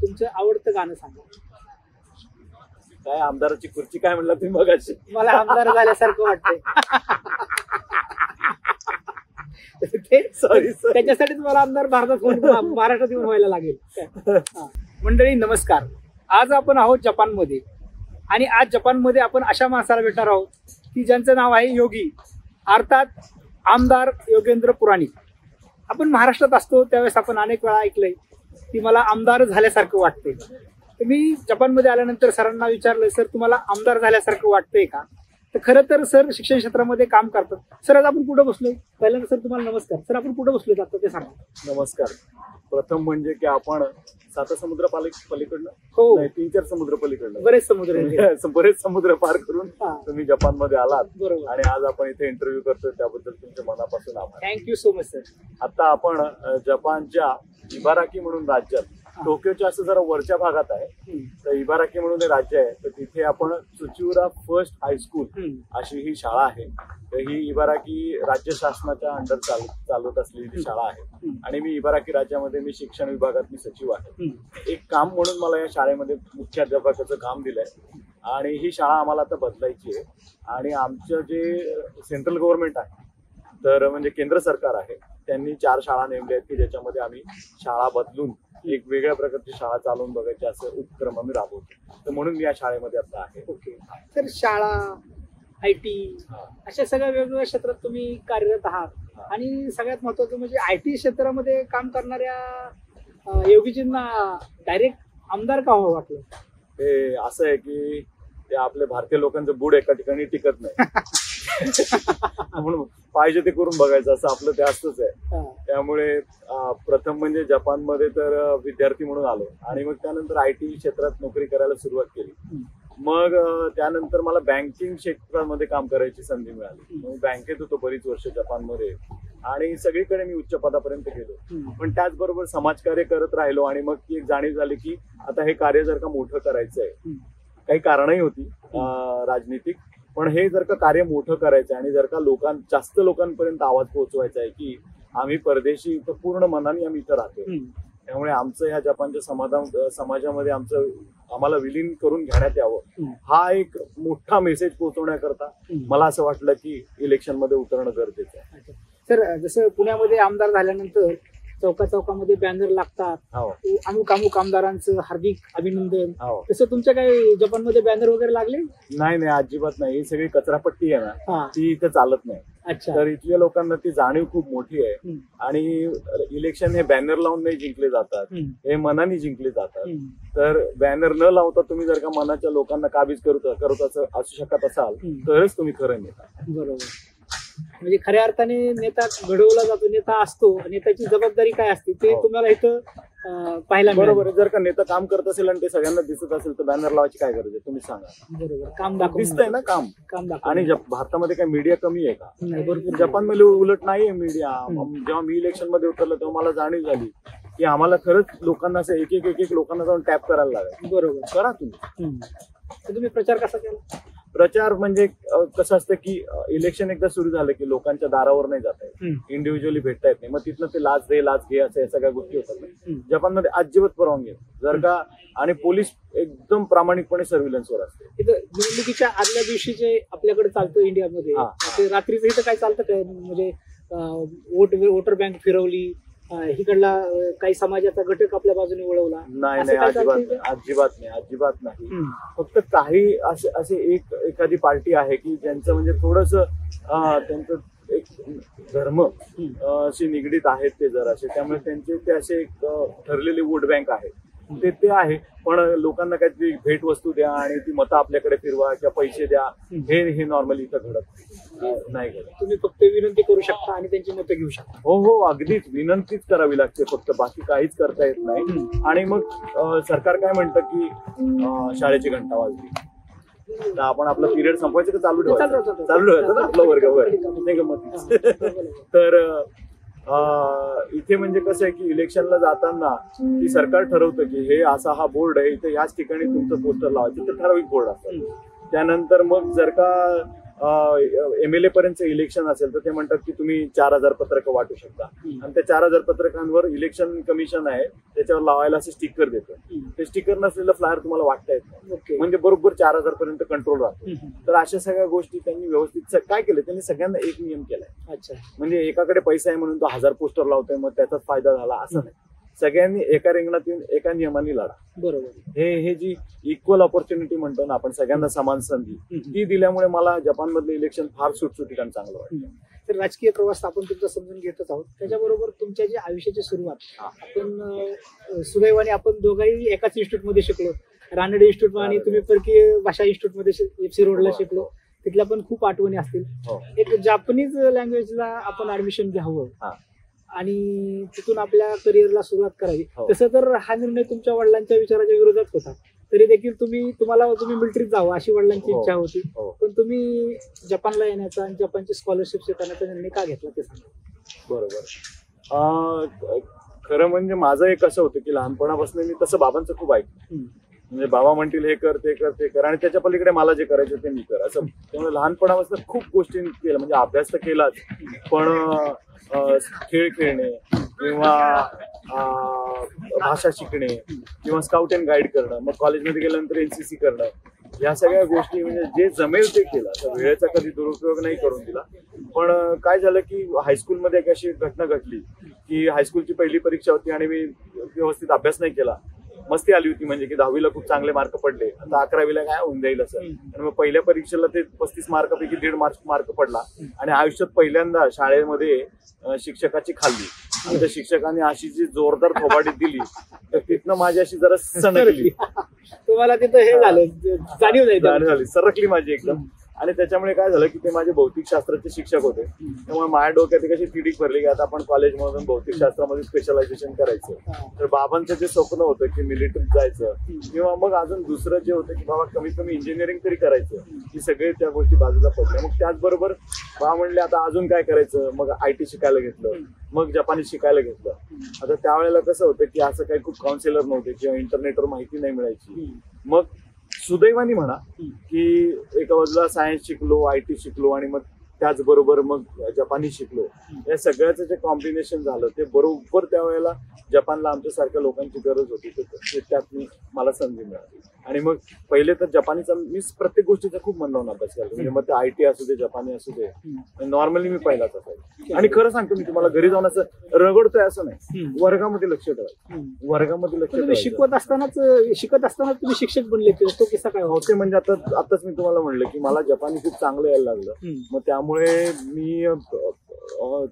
तुमचं आवडतं गाणं सांगा. काय आमदाराची खुर्ची काय म्हणला तुम्ही मगाशी? मला आमदार झाल्यासारखं वाटतंय. सॉरी त्याच्यासाठीच मला आमदार महाराष्ट्रात येऊन व्हायला लागेल. मंडळी नमस्कार. आज आपण आहोत जपानमध्ये आणि आज जपानमध्ये आपण अशा माणसाला भेटणार आहोत की ज्यांचं नाव आहे योगी, अर्थात आमदार योगेंद्र पुराणिक. आपण महाराष्ट्रात असतो त्यावेळेस आपण अनेक वेळा ऐकलंय की मला आमदार झाल्यासारखं वाटतंय. तर मी जपानमध्ये आल्यानंतर सरांना विचारलं, सर तुम्हाला आमदार झाल्यासारखं वाटतंय का? तर खरं तर सर शिक्षण क्षेत्रामध्ये काम करतात. सर आज आपण कुठं बसलोय? पहिल्यांदा सर तुम्हाला नमस्कार. सर आपण कुठं बसलोय आता ते सांगा. नमस्कार. प्रथम म्हणजे की आपण 7 समुद्र पलीकडनं हो 3-4 समुद्र पलीकडनं बरेच समुद्र बरेच समुद्र पार करून तुम्ही जपानमध्ये आलात. बरोबर. आणि आज आपण इथे इंटरव्ह्यू करतोय त्याबद्दल तुमच्या मनापासून आभार. Thank you so much sir. आता आपण जपानच्या इबाराकी म्हणून राज्यात, टोकियोच्या असं जरा वरच्या भागात आहे, तर इबाराकी म्हणून हे राज्य आहे. तर तिथे आपण सुचिउरा फर्स्ट हायस्कूल अशी ही शाळा आहे. तर ही इबाराकी राज्य शासनाच्या अंडर चालवत असलेली ती शाळा आहे. आणि मी इबाराकी राज्यामध्ये मी शिक्षण विभागात मी सचिव आहे. एक काम म्हणून मला या शाळेमध्ये मुख्याध्यापकाचं काम दिलंय आणि ही शाळा आम्हाला आता बदलायची आहे. आणि आमचं जे सेंट्रल गव्हर्नमेंट आहे, तर म्हणजे केंद्र सरकार आहे, त्यांनी 4 शाळा नेमल्या आहेत की ज्याच्यामध्ये आम्ही शाळा बदलून एक वेगळ्या प्रकारची शाळा चालवून बघायची असं उपक्रम आम्ही राबवतो. तर म्हणून मी या शाळेमध्ये आता आहे. ओके. तर शाळा, IT अशा सगळ्या वेगवेगळ्या क्षेत्रात तुम्ही कार्यरत आहात. आणि सगळ्यात महत्वाचं म्हणजे IT क्षेत्रामध्ये काम करणाऱ्या योगीजींना डायरेक्ट आमदार का व्हावं वाटलं? ते असं आहे की ते आपल्या भारतीय लोकांचं बूड एका ठिकाणी टिकत नाही. म्हणून पाहिजे ते करून बघायचं असं आपलं ते असतंच आहे. त्यामुळे प्रथम म्हणजे जपानमध्ये तर विद्यार्थी म्हणून आलो आणि मग त्यानंतर IT क्षेत्रात नोकरी करायला सुरुवात केली. मग त्यानंतर मला बँकिंग क्षेत्रामध्ये काम करायची संधी मिळाली. मग बँकेत होतो बरीच वर्ष जपानमध्ये आणि सगळीकडे मी उच्च पदापर्यंत गेलो. पण त्याचबरोबर समाजकार्य करत राहिलो आणि मग ती एक जाणीव झाली की आता हे कार्य जर का मोठं करायचं आहे, काही कारणही होती राजनीतिक, पण हे जर का कार्य मोठं करायचं आणि जर का जास्त लोकांपर्यंत आवाज पोहोचवायचा आहे की आम्ही परदेशी इथं पूर्ण मनाने आम्ही इथं राहतो, त्यामुळे आमचं ह्या जपानच्या समाजामध्ये आम्हाला विलीन करून घेण्यात यावं, हा एक मोठा मेसेज पोहोचवण्याकरता मला असं वाटलं की इलेक्शन मध्ये उतरणं गरजेचं आहे. सर जसं पुण्यामध्ये आमदार झाल्यानंतर चौकामध्ये बॅनर लागतात, अमुक अमुक आमदारांचं हार्दिक अभिनंदन, तसं तुमच्या काही जपानमध्ये बॅनर वगैरे लागले? नाही, अजिबात नाही. ही सगळी कचरापट्टी आहे ना, ती इथे चालत नाही. तर इथल्या लोकांना ती जाणीव खूप मोठी आहे. आणि इलेक्शन हे बॅनर लावून नाही जिंकले जातात, हे मनाने जिंकले जातात. तर बॅनर न लावता तुम्ही जर का मनाच्या लोकांना काबीज करत असू शकत असाल तरच तुम्ही खरं नेता. बरोबर. म्हणजे खऱ्या अर्थाने नेता घडवला जातो, नेता असतो, नेत्याची जबाबदारी काय असते ते तुम्हाला इथं पाहायला. बरोबर. जर का नेता काम करत असेल आणि ते सगळ्यांना दिसत असेल तर बॅनर लावायची काय गरज आहे? तुम्ही सांगा. बरोबर. काम दिसतंय ना काम. आणि भारतामध्ये काय मीडिया कमी आहे का? भरपूर. जपानमध्ये उलट नाहीये मीडिया. जेव्हा मी इलेक्शन मध्ये उतरलं तेव्हा मला जाणीव झाली की आम्हाला खरंच लोकांना असं एक लोकांना जाऊन टॅप करायला लागेल. बरोबर. करा तुम्ही प्रचार कसा केला? प्रचार म्हणजे कसं असतं की इलेक्शन एकदा सुरू झालं की लोकांच्या दारावर नाही जात आहे, इंडिव्हिज्युअली भेटता येत नाही. मग तिथनं ते लाच घे असं या सगळ्या गोष्टी होतात. जपानमध्ये अजिबात परवानगी जर का, आणि पोलीस एकदम प्रामाणिकपणे सर्व्हिलन्सवर असते. इथं निवडणुकीच्या आदल्या दिवशी जे आपल्याकडे चालतं इंडियामध्ये, ते रात्रीचं इथं काय चालतं काय? म्हणजे वोटर बँक फिरवली, इकडला काही समाजाचा घटक आपल्या बाजूने वळवला? नाही, अजिबात नाही. फक्त काही असे एखादी पार्टी आहे की ज्यांचं म्हणजे थोडस त्यांचं एक धर्म अशी निगडीत आहेत ते जरासे, त्यामुळे त्यांचे ते असे एक ठरलेले वोट बँक आहे ते आहे. पण लोकांना काहीतरी भेट वस्तू द्या आणि ती मतं आपल्याकडे फिरवा किंवा पैसे द्या, हे नॉर्मली इथं घडत नाही. तुम्ही फक्त विनंती करू शकता आणि त्यांची मतं घेऊ शकता. हो, अगदीच विनंतीच करावी लागते फक्त, बाकी काहीच करता येत नाही. आणि मग सरकार काय म्हणतं की शाळेची घंटा वाजली तर आपण आपला पिरियड संपवायचं का चालू ठेवायचं ना आपला वर्गावर? तर इथे म्हणजे कसं आहे की इलेक्शनला जाताना की सरकार ठरवतं की हे असा हा बोर्ड आहे, इथे याच ठिकाणी तुमचं पोस्टर लावायचं, तर ठराविक बोर्ड असतात. त्यानंतर मग जर का MLA पर्यंत इलेक्शन असेल तर ते म्हणतात की तुम्ही 4000 पत्रकं वाटू शकता आणि त्या 4000 पत्रकांवर इलेक्शन कमिशन आहे त्याच्यावर लावायला असे स्टिकर देतं. ते स्टिकर नसलेलं फ्लायर तुम्हाला वाटता येत नाही, म्हणजे बरोबर 4000 पर्यंत कंट्रोल राहतो. तर अशा सगळ्या गोष्टी त्यांनी व्यवस्थित काय केलं, त्यांनी सगळ्यांना एक नियम केलाय. म्हणजे एकाकडे पैसा आहे म्हणून तो 1000 पोस्टर लावतोय मग त्याचाच फायदा झाला असं नाही. सगळ्यांनी एका रिंगणात येऊन एका नियमाने लढा. बरोबर. हे जी इक्वल ऑपॉर्च्युनिटी म्हणतो ना आपण, सगळ्यांना समान संधी, ती दिल्यामुळे मला जपानमधलं इलेक्शन फार सुटसुटीत आणि चांगलं वाटतं. तर राजकीय प्रवास आपण तुमचा समजून घेतच आहोत. त्याच्याबरोबर तुमच्या जे आयुष्याची सुरुवात आपण सुदैवाने आपण दोघंही एकाच इन्स्टिट्यूटमध्ये शिकलो, रानडे इन्स्टिट्यूट आणि तुम्ही परकीय भाषा इन्स्टिट्यूटमध्ये FC रोडला शिकलो. तिथल्या पण खूप आठवणी असतील. एक जापनीज लँग्वेजला आपण ऍडमिशन घ्यावं आणि तिथून आपल्या करिअरला सुरुवात करावी, तसं तर हा निर्णय तुमच्या वडिलांच्या विचाराच्या विरोधात होता. तरी देखील तुम्ही मिलिटरीत जावं अशी वडिलांची इच्छा होती, पण तुम्ही जपानला येण्याचा आणि जपानची स्कॉलरशिप स्वीकारण्याचा निर्णय का घेतला ते सांगा. बरोबर. खरं म्हणजे माझं एक असं होतं की लहानपणापासून मी तसं बाबांचं खूप ऐकलं. म्हणजे बाबा म्हणतील हे कर ते कर ते कर आणि त्याच्या पलीकडे मला जे करायचं ते मी कर असं. त्यामुळे लहानपणापासून खूप गोष्टी केलं. म्हणजे अभ्यास तर केलाच, पण खेळ खेळणे किंवा भाषा शिकणे किंवा स्काउट अँड गाईड करणं, मग कॉलेजमध्ये गेल्यानंतर NCC करणं, या सगळ्या गोष्टी म्हणजे जे जमेल ते केलं. असं वेळेचा कधी दुरुपयोग नाही करून दिला. पण काय झालं की हायस्कूलमध्ये एक अशी घटना घडली की हायस्कूलची पहिली परीक्षा होती आणि मी व्यवस्थित अभ्यास नाही केला. मस्ती आली होती, म्हणजे की 10वीला खूप चांगले मार्क पडले, आता 11वीला काय होऊन जाईल असं. आणि मग पहिल्या परीक्षेला ते 35 मार्कापैकी 1.5 मार्क पडला आणि आयुष्यात पहिल्यांदा शाळेमध्ये शिक्षकाची खाल्ली. आणि त्या शिक्षकाने अशी जी जोरदार थोबाडीत दिली तर तिथनं माझी अशी जरा सणकली. तुम्हाला तिथं हे झालं, जाणीव झाली, सरकली माझी एकदम. आणि त्याच्यामुळे काय झालं की ते माझे भौतिकशास्त्राचे शिक्षक होते. त्यामुळे माझ्या डोक्यात एक अशी तिडीक भरली की आता आपण कॉलेजमधून भौतिकशास्त्रामध्ये स्पेशलायझेशन करायचं. तर बाबांचं जे स्वप्न होतं की मिलिटरीत जायचं किंवा मग अजून दुसरं जे होतं की बाबा कमीत कमी इंजिनिअरिंग तरी करायचं, ही सगळे त्या गोष्टी बाजूला पडल्या. मग त्याचबरोबर बाबा म्हणले आता अजून काय करायचं, मग IT शिकायला घेतलं, मग जपानी शिकायला घेतलं. आता त्यावेळेला कसं होतं की असं काही खूप काउन्सिलर नव्हते किंवा इंटरनेटवर माहिती नाही मिळायची. मग सुदैवाने म्हणा की एका बाजूला सायन्स शिकलो, IT शिकलो आणि मग त्याचबरोबर मग जपानी शिकलो. या सगळ्याचं जे कॉम्बिनेशन झालं ते बरोबर त्यावेळेला जपानला आमच्यासारख्या लोकांची गरज होती, तर त्यात मला संधी मिळाली. आणि मग पहिले तर जपानीचा मी प्रत्येक गोष्टीचा खूप मन लावून अभ्यास केला. म्हणजे मग ते IT असू दे, जपानी असू दे, नॉर्मली मी पहिलाच असायचो. आणि खरं सांगतो मी तुम्हाला, घरी जाऊन असं रगडतोय असं नाही, वर्गामध्ये लक्ष ठेवायचं. वर्गामध्ये लक्ष ठेवायचं. शिकत असताना तुम्ही शिक्षक बनले, तो किस्सा काय होते? म्हणजे आताच मी तुम्हाला म्हणलं की मला जपानी खूप चांगलं यायला लागलं. मग त्यामुळे मी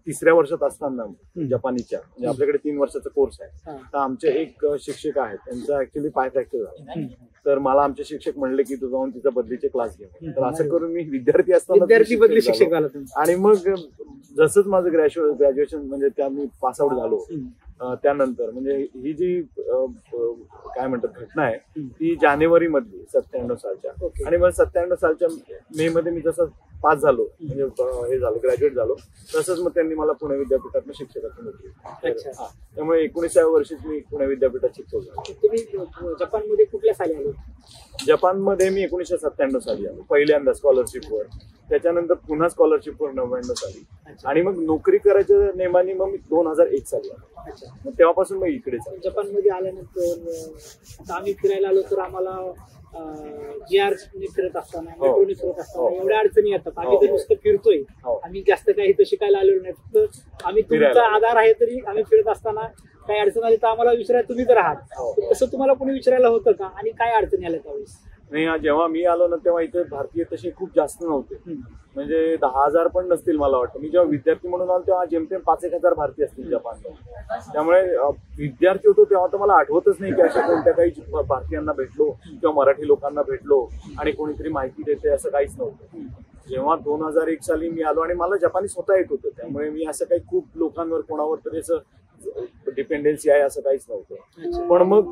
3ऱ्या वर्षात असताना जपानीच्या, म्हणजे आपल्याकडे 3 वर्षाचा कोर्स आहे, तर आमचे एक शिक्षक आहेत, त्यांचा ऍक्च्युली पाय फ्रॅक्चर झाला. तर मला आमचे शिक्षक म्हणले की तू जाऊन तिचा बदलीचे क्लास घे. तर असं करून मी विद्यार्थी असताना बदली शिक्षक झाला. आणि मग जसंच माझं ग्रॅज्युएशन म्हणजे त्या मी पासआउट झालो, त्यानंतर म्हणजे ही जी काय म्हणतात घटना आहे ती जानेवारी मधली 97 सालच्या. आणि मग 97 सालच्या मे मध्ये मी जसं पास झालो, म्हणजे हे झालो, ग्रॅज्युएट झालो, तसंच मग त्यांनी मला पुणे विद्यापीठात शिक्षकाची नोकरी. त्यामुळे 19व्या वर्षीच मी पुणे विद्यापीठात शिक्षक झालो. तुम्ही जपानमध्ये कुठल्या साली आलो? जपानमध्ये मी 1997 साली आलो पहिल्यांदा स्कॉलरशिपवर. त्याच्यानंतर पुन्हा स्कॉलरशिपवर 99 साली. आणि मग नोकरी करायच्या नेमाने मग मी 2001 साली आलो. मग तेव्हापासून मग इकडेच. जपानमध्ये आल्यानंतर आता आम्ही फिरायला आलो तर आम्हाला GR फिरत असताना, मेट्रोने फिरत असताना एवढ्या अडचणी येतात. आम्ही तर नुसतं फिरतोय, आम्ही जास्त काही इथं शिकायला आलेलो नाही, फक्त आम्ही तुमचा आधार आहे. तरी आम्ही फिरत असताना काही अडचण आली तर आम्हाला विचारायला तुम्ही तर आहात. तसं तुम्हाला कोणी विचारायला होतं का आणि काय अडचणी आल्या त्यावेळेस? नाही, जेव्हा मी आलो ना तेव्हा इथे भारतीय तसे खूप जास्त नव्हते. म्हणजे 10,000 पण नसतील मला वाटतं. मी जेव्हा विद्यार्थी म्हणून आलो तेव्हा जेमतेम 5-1 हजार भारतीय असतील जपानला. त्यामुळे विद्यार्थी होतो तेव्हा तर मला आठवतच नाही की अशा कोणत्या काही भारतीयांना भेटलो किंवा मराठी लोकांना भेटलो आणि कोणीतरी माहिती देते असं काहीच नव्हतं. जेव्हा 2001 साली मी आलो आणि मला जपानी स्वतः येत होतं, त्यामुळे मी असं काही खूप लोकांवर कोणावर तरी असं डिपेंडन्सी आहे असं काहीच नव्हतं. पण मग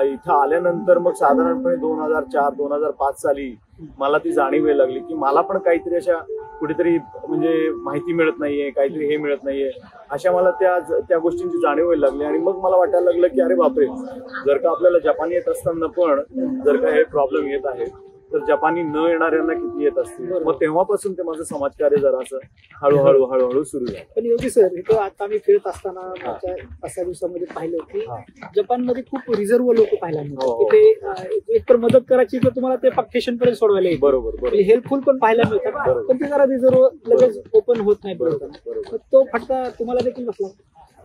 इथं आल्यानंतर मग साधारणपणे 2004-2005 साली मला ती जाणीव यायला लागली की मला पण काहीतरी अशा कुठेतरी म्हणजे माहिती मिळत नाहीये, काहीतरी हे मिळत नाहीये, अशा मला त्या गोष्टींची जाणीव व्हायला लागली. आणि मग मला वाटायला लागलं की अरे बापरे, जर का आपल्याला जपानी येत असताना पण जर का हे प्रॉब्लेम येत आहे तर जपानी न येणाऱ्यांना किती येत असतील. बरोबर. मग तेव्हापासून ते माझं समाजकार्य जरा असं हळूहळू सुरू झालं. पण योगी सर इथं आता आम्ही फिरत असताना मागच्या 5-6 दिवसामध्ये पाहिलं की जपानमध्ये खूप रिझर्व्ह लोक पाहायला मिळतात हो. की ते एकतर मदत करायची तर तुम्हाला ते पक्षेशन पर्यंत सोडवायला येईल. बरोबर हेल्पफुल पण पाहायला मिळतात, पण ते जरा रिझर्व्ह लगेच ओपन होत नाही. बरोबर. तो फटका तुम्हाला देखील बसला.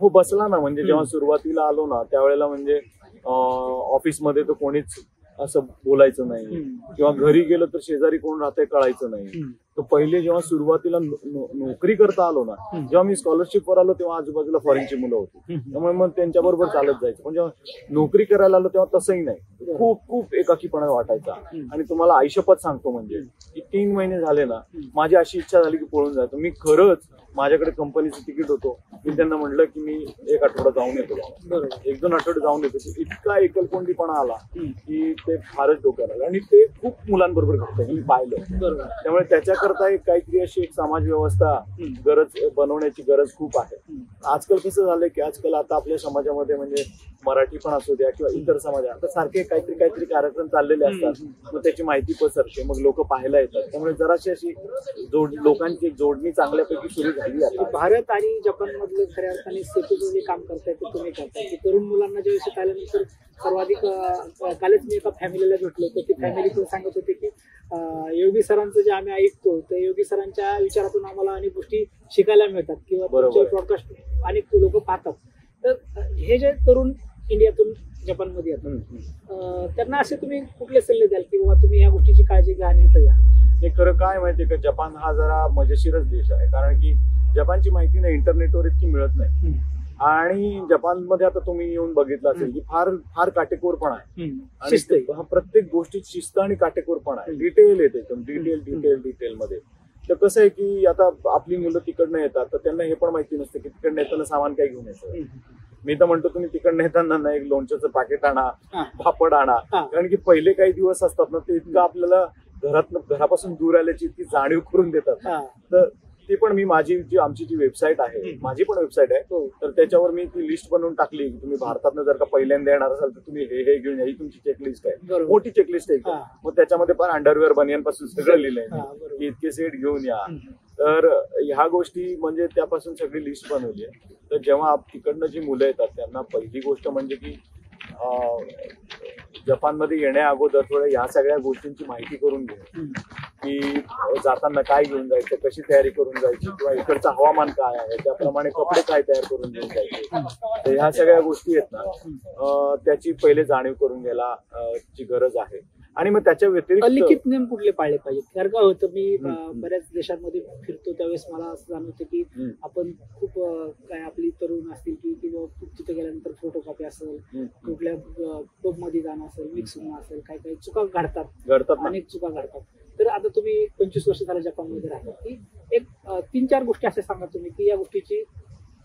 हो, बसला ना. म्हणजे जेव्हा सुरुवातीला आलो ना त्यावेळेला म्हणजे ऑफिसमध्ये तर कोणीच असं बोलायचं नाही किंवा घरी गेलं तर शेजारी कोण राहतंय कळायचं नाही. तर पहिले जेव्हा सुरुवातीला नोकरी करता आलो ना, जेव्हा मी स्कॉलरशिपवर आलो तेव्हा आजूबाजूला फॉरेनची मुलं होती, त्यामुळे मग त्यांच्याबरोबर चालत जायचं. पण जेव्हा नोकरी करायला आलो तेव्हा तसंही नाही, खूप एकाकीपणा वाटायचा. आणि तुम्हाला आयुष्यपत सांगतो म्हणजे की 3 महिने झाले ना, माझी अशी इच्छा झाली की पळून जायचं. मी खरंच माझ्याकडे कंपनीचं तिकीट होतो, मी त्यांना म्हटलं की मी 1 आठवडा जाऊन येतो, 1-2 आठवडे जाऊन येतो. इतका एकलकोंडीपणा आला की ते फारच डोक्याला आलं. आणि ते खूप मुलांबरोबर घडतं मी पाहिलं. त्यामुळे त्याच्याकरता एक काहीतरी अशी एक समाज व्यवस्था बनवण्याची गरज खूप आहे. आजकाल कसं झालंय की आजकाल आता आपल्या समाजामध्ये म्हणजे मराठी पण असू द्या किंवा इतर समाज आता सारखे काहीतरी कार्यक्रम चाललेले असतात, मग त्याची माहिती पसरते, मग लोक पाहायला येतात. त्यामुळे जराशी अशी लोकांची जोडणी चांगल्यापैकी सुरू झाली आहे. भारत आणि जपान मधलं खऱ्या अर्थाने सेतूचं जे काम करताय ते तुम्ही करताय की तरुण मुलांना ज्यावेळेस पाहिल्यानंतर सर्वाधिक कालच मी एका फॅमिलीला भेटलो तर ती फॅमिली पण सांगत होती की योगी सरांचं जे आम्ही ऐकतो तर योगी सरांच्या विचारातून आम्हाला अनेक गोष्टी शिकायला मिळतात किंवा तुमचे ब्रॉडकास्ट अनेक लोक पाहतात. तर हे जे तरुण इंडियातून जपानमध्ये येतात त्यांना असे तुम्ही कुठले सल्ले द्याल की बाबा तुम्ही या गोष्टीची काळजी घ्या आणि इथं या? हे खरं काय माहितीये का, जपान हा जरा मजेशीरच देश आहे. कारण की जपानची माहिती ना इंटरनेटवर इतकी मिळत नाही. आणि जपानमध्ये आता तुम्ही येऊन बघितलं असेल की फार काटेकोरपणा आहे. आणि प्रत्येक गोष्टीत शिस्त आणि काटेकोरपणा आहे. डिटेल येते एकदम डिटेल मध्ये. तर कसं आहे की आता आपली मुलं तिकडनं येतात तर त्यांना हे पण माहिती नसतं की तिकडनं येताना सामान काय घेऊन यायचं. मी तर म्हणतो तुम्ही तिकडनं येताना ना एक लोणच्याचं पॅकेट आणा, पापड आणा. कारण की पहिले काही दिवस असतात ना ते इतकं आपल्याला घरापासून दूर आल्याची इतकी जाणीव करून देतात. तर ती पण मी आमची जी वेबसाईट आहे, माझी पण वेबसाईट आहे, तर त्याच्यावर मी ती लिस्ट बनवून टाकली की तुम्ही भारतातनं जर का पहिल्यांदा येणार असाल तर तुम्ही हे घेऊन या. ही तुमची चेकलिस्ट आहे, मोठी चेकलिस्ट आहे. मग त्याच्यामध्ये पण अंडरवेअर बनियन पासून सगळं लिहिलंय की इतके सेट घेऊन या. तर ह्या गोष्टी म्हणजे त्यापासून सगळी लिस्ट बनवली आहे. तर जेव्हा तिकडनं जी मुलं येतात त्यांना पहिली गोष्ट म्हणजे की जपानमध्ये येण्या अगोदर थोड्या ह्या सगळ्या गोष्टींची माहिती करून घे की जाताना काय घेऊन जायचं, कशी तयारी करून जायची किंवा इकडचं हवामान काय आहे त्याप्रमाणे कपडे काय तयार करून घेऊन जायचे. तर ह्या सगळ्या गोष्टी आहेत ना त्याची पहिले जाणीव करून घ्यायला ची गरज आहे. आणि मग त्याच्या व्यतिरिक्त अलिखित नियम कुठले पाळले पाहिजेत? कारण काय होतं मी बऱ्याच देशांमध्ये फिरतो त्यावेळेस मला असं जाणवतं की आपण खूप काय आपली तरुण असतील की किंवा तिथे गेल्यानंतर फोटोकॉपी असेल, कुठल्या पब मध्ये जाणं असेल, मिक्स होणं असेल, काही चुका घडतात, अनेक चुका घडतात. तर आता तुम्ही 25 वर्ष झालं जपानमध्ये राहतात की एक 3-4 गोष्टी अशा सांगा तुम्ही की या गोष्टीची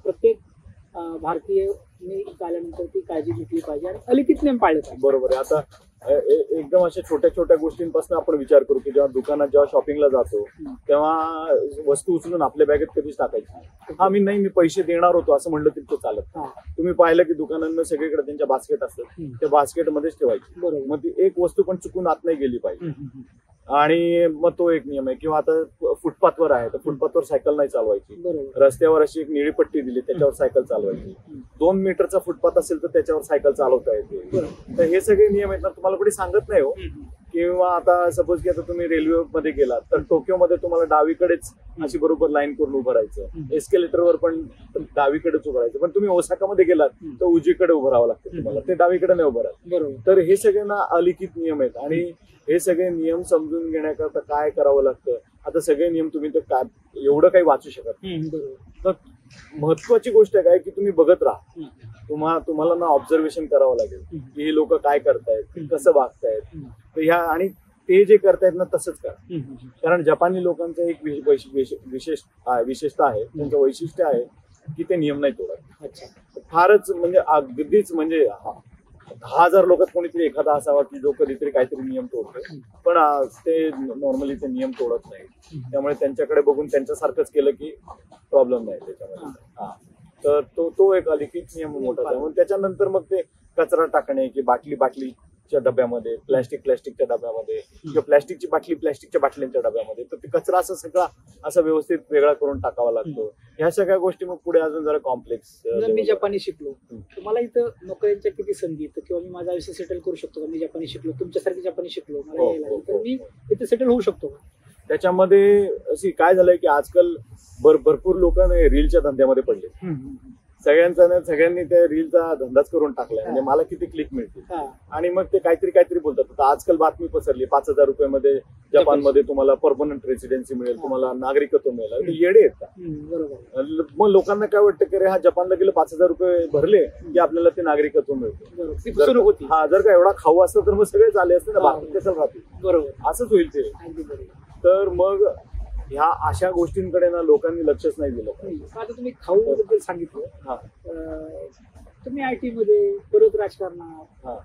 प्रत्येक भारतीय आल्यानंतर ती काळजी घेतली पाहिजे आणि अलिखित नियम पाळले पाहिजे. बरोबर आहे. आता एकदम अशा छोट्या गोष्टींपासून आपण विचार करू की जेव्हा दुकानात जेव्हा शॉपिंगला जातो तेव्हा वस्तू उचलून आपल्या बॅगेत कधीच टाकायची. मी पैसे देणार होतो असं म्हणलं तरी तो चालत. तुम्ही पाहिलं की दुकानांना सगळीकडे त्यांच्या बास्केट असतात, त्या बास्केटमध्येच ठेवायची. मग ती एक वस्तू पण चुकून आत नाही गेली पाहिजे. आणि मग तो एक नियम आहे. किंवा आता फुटपाथवर आहे तर फुटपाथवर सायकल नाही चालवायची. रस्त्यावर अशी एक निळी पट्टी दिली त्याच्यावर सायकल चालवायची. 2 मीटरचा फुटपाथ असेल तर त्याच्यावर सायकल चालवता येते. तर हे सगळे नियम आहेत ना, तुम्हाला कोणी सांगत नाही हो. किंवा आता सपोज की आता तुम्ही रेल्वे मध्ये गेलात तर टोकियोमध्ये तुम्हाला डावीकडेच अशी बरोबर लाईन करून उभं राहायचं. एस्केलेटरवर पण डावीकडेच उभं राहायचं. पण तुम्ही ओसाकामध्ये गेलात तर उजवीकडे उभं राहावं लागतं तुम्हाला, ते डावीकडे नाही उभं राहत. तर हे सगळे ना अलिखित नियम आहेत. आणि हे सगळे नियम समजून घेण्याकरता काय करावं लागतं. आता सगळे नियम तुम्ही तर काय एवढं काही वाचू शकत नाही. तर महत्वाची गोष्ट काय की तुम्ही बघत राहा. तुम्हाला ना ऑब्झर्वेशन करावं लागेल की हे लोक काय करतायत, कसं वागतायत. तर ह्या आणि ते जे करतायत ना तसंच करा. कारण जपानी लोकांचं एक विशेषता आहे, त्यांचं वैशिष्ट्य आहे की ते नियम नाही तोडत. फारच म्हणजे अगदीच म्हणजे 10,000 लोकात कोणीतरी एखादा असावा की जो कधीतरी काहीतरी नियम तोडतो. पण ते नॉर्मली ते नियम तोडत नाही. त्यामुळे त्यांच्याकडे बघून त्यांच्यासारखंच केलं की प्रॉब्लेम नाही त्याच्यामध्ये. तर तो एक अलिखित नियम मोठा आहे. त्याच्यानंतर मग ते कचरा टाकणे की बाटली प्लास्टिकच्या डब्यामध्ये, प्लास्टिकच्या डब्यामध्ये, किंवा प्लास्टिकची बाटली प्लास्टिकच्या बाटल्यांच्या डब्यामध्ये, तर ते कचरा असं सगळा असा व्यवस्थित वेगळा करून टाकावा लागतो. ह्या सगळ्या गोष्टी मग पुढे अजून जरा कॉम्प्लेक्स. मी जपानी शिकलो, मला इथं नोकऱ्यांच्या किती संधी येतं, किंवा मी माझं आयुष्य सेटल करू शकतो का? मी जपानी शिकलो, तुमच्यासारखी जपानी शिकलो, मला यायला लागलं, तर मी इथे सेटल होऊ शकतो का? त्याच्यामध्ये अशी काय झालंय की आजकाल भरपूर लोक रीलच्या धंद्यामध्ये पडले. सगळ्यांनी त्या रीलचा धंदाच करून टाकलाय. म्हणजे मला किती क्लिक मिळतील आणि मग ते काहीतरी बोलतात. आता आजकाल बातमी पसरली 5,000 रुपये जपानमध्ये तुम्हाला परमनंट रेसिडेन्सी मिळेल, तुम्हाला नागरिकत्व मिळेल. येडे आहेत का? मग लोकांना काय वाटतं की हा जपानला गेलं 5,000 रुपये भरले की आपल्याला ते नागरिकत्व मिळतं. हा, जर का एवढा खाऊ असतं तर मग सगळे झाले असते ना, भारतात कशाला राहतील. बरोबर, असंच होईल ते. तर मग ह्या अशा गोष्टींकडे ना लोकांनी लक्षच नाही दिलं. आता तुम्ही खाऊ बद्दल सांगितलं, तुम्ही IT मध्ये, परत राजकारणात,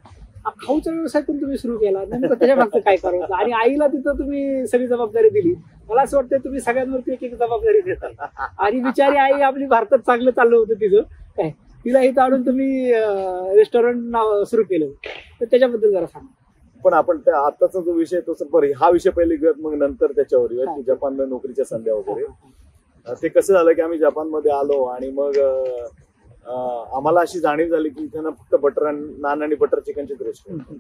खाऊचा व्यवसाय पण तुम्ही सुरू केला, नेमकं त्याच्या मागचं काय करायचं? आणि आईला तिथं तुम्ही सगळी जबाबदारी दिली. मला असं वाटतं तुम्ही सगळ्यांवरती एक जबाबदारी देता. आणि बिचारी आई आपली भारतात चांगलं चाललं होतं तिचं काय, तिला इथं आणून तुम्ही रेस्टॉरंट सुरू केलं, तर त्याच्याबद्दल जरा सांगा. पण आपण त्या आताचा जो विषय तो हा विषय पहिले घेऊयात, मग नंतर त्याच्यावर येऊयात की जपानला नोकरीच्या संध्या वगैरे. ते कसं झालं की आम्ही जपानमध्ये आलो आणि मग आम्हाला अशी जाणीव झाली की इथे ना फक्त बटर नान आणि बटर चिकनचे रेस्टॉरंट.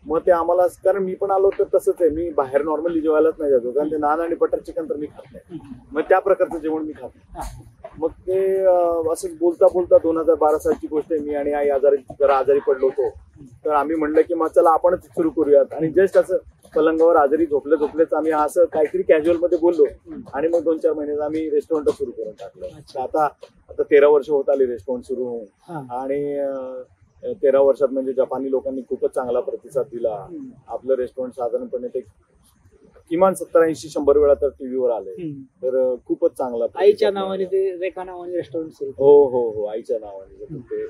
मग ते आम्हाला, कारण मी पण आलो तर तसंच आहे, मी बाहेर नॉर्मली जेवायलाच नाही जातो, कारण ते नान आणि बटर चिकन तर मी खात नाही. मग त्या प्रकारचं जेवण मी खात नाही. मग ते असंच बोलता 2012 सालची गोष्ट आहे. मी आणि आई जरा आजारी पडलो होतो, तर आम्ही म्हणलं की मग चला आपणच सुरू करूयात. आणि जस्ट असं पलंगावर आजारी झोपलेच आम्ही असं काहीतरी कॅज्युअल मध्ये बोललो आणि मग 2-4 महिन्यात आम्ही रेस्टॉरंट सुरू करून टाकलं. आता 13 वर्ष होत आली रेस्टॉरंट सुरू होऊन. आणि 13 वर्षात म्हणजे जपानी लोकांनी खूपच चांगला प्रतिसाद दिला. आपलं रेस्टॉरंट साधारणपणे ते किमान 70-80-100 वेळा तर टीव्हीवर आले. तर खूपच चांगला. आईच्या नावाने ते रेखा नावाने रेस्टॉरंट सुरू. हो, आईच्या नावाने. ते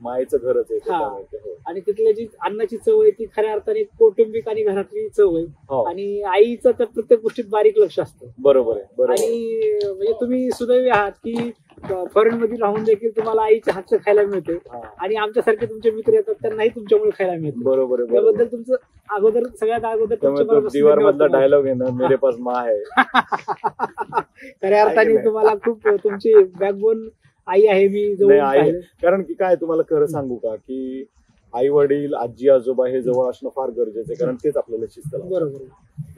मायेचं घरच आहे. आणि तिथल्या जी अन्नाची चव आहे ती खऱ्या अर्थाने कौटुंबिक आणि घरातली चव आहे. आणि आईचं तर प्रत्येक गोष्टीत बारीक लक्ष असतं. बरोबर आहे. आणि म्हणजे तुम्ही सुदैवी आहात की फॉरेन मध्ये राहून देखील तुम्हाला आईच्या हातचं खायला मिळते. आणि आमच्यासारखे तुमचे मित्र येतात त्यांनाही तुमच्यामुळे खायला मिळते. बरोबर आहे. त्याबद्दल तुमचं सगळ्यात अगोदर दीवार मधला डायलॉग आहे ना, मेरे पास माँ है. खऱ्या अर्थाने तुम्हाला खूप तुमची बॅकबोन आई आहे. मी आई, कारण की काय तुम्हाला खरं सांगू का की आई वडील आजी आजोबा हे जवळ असणं फार गरजेचं आहे. कारण तेच आपल्याला शिस्त लावतात. बरोबर,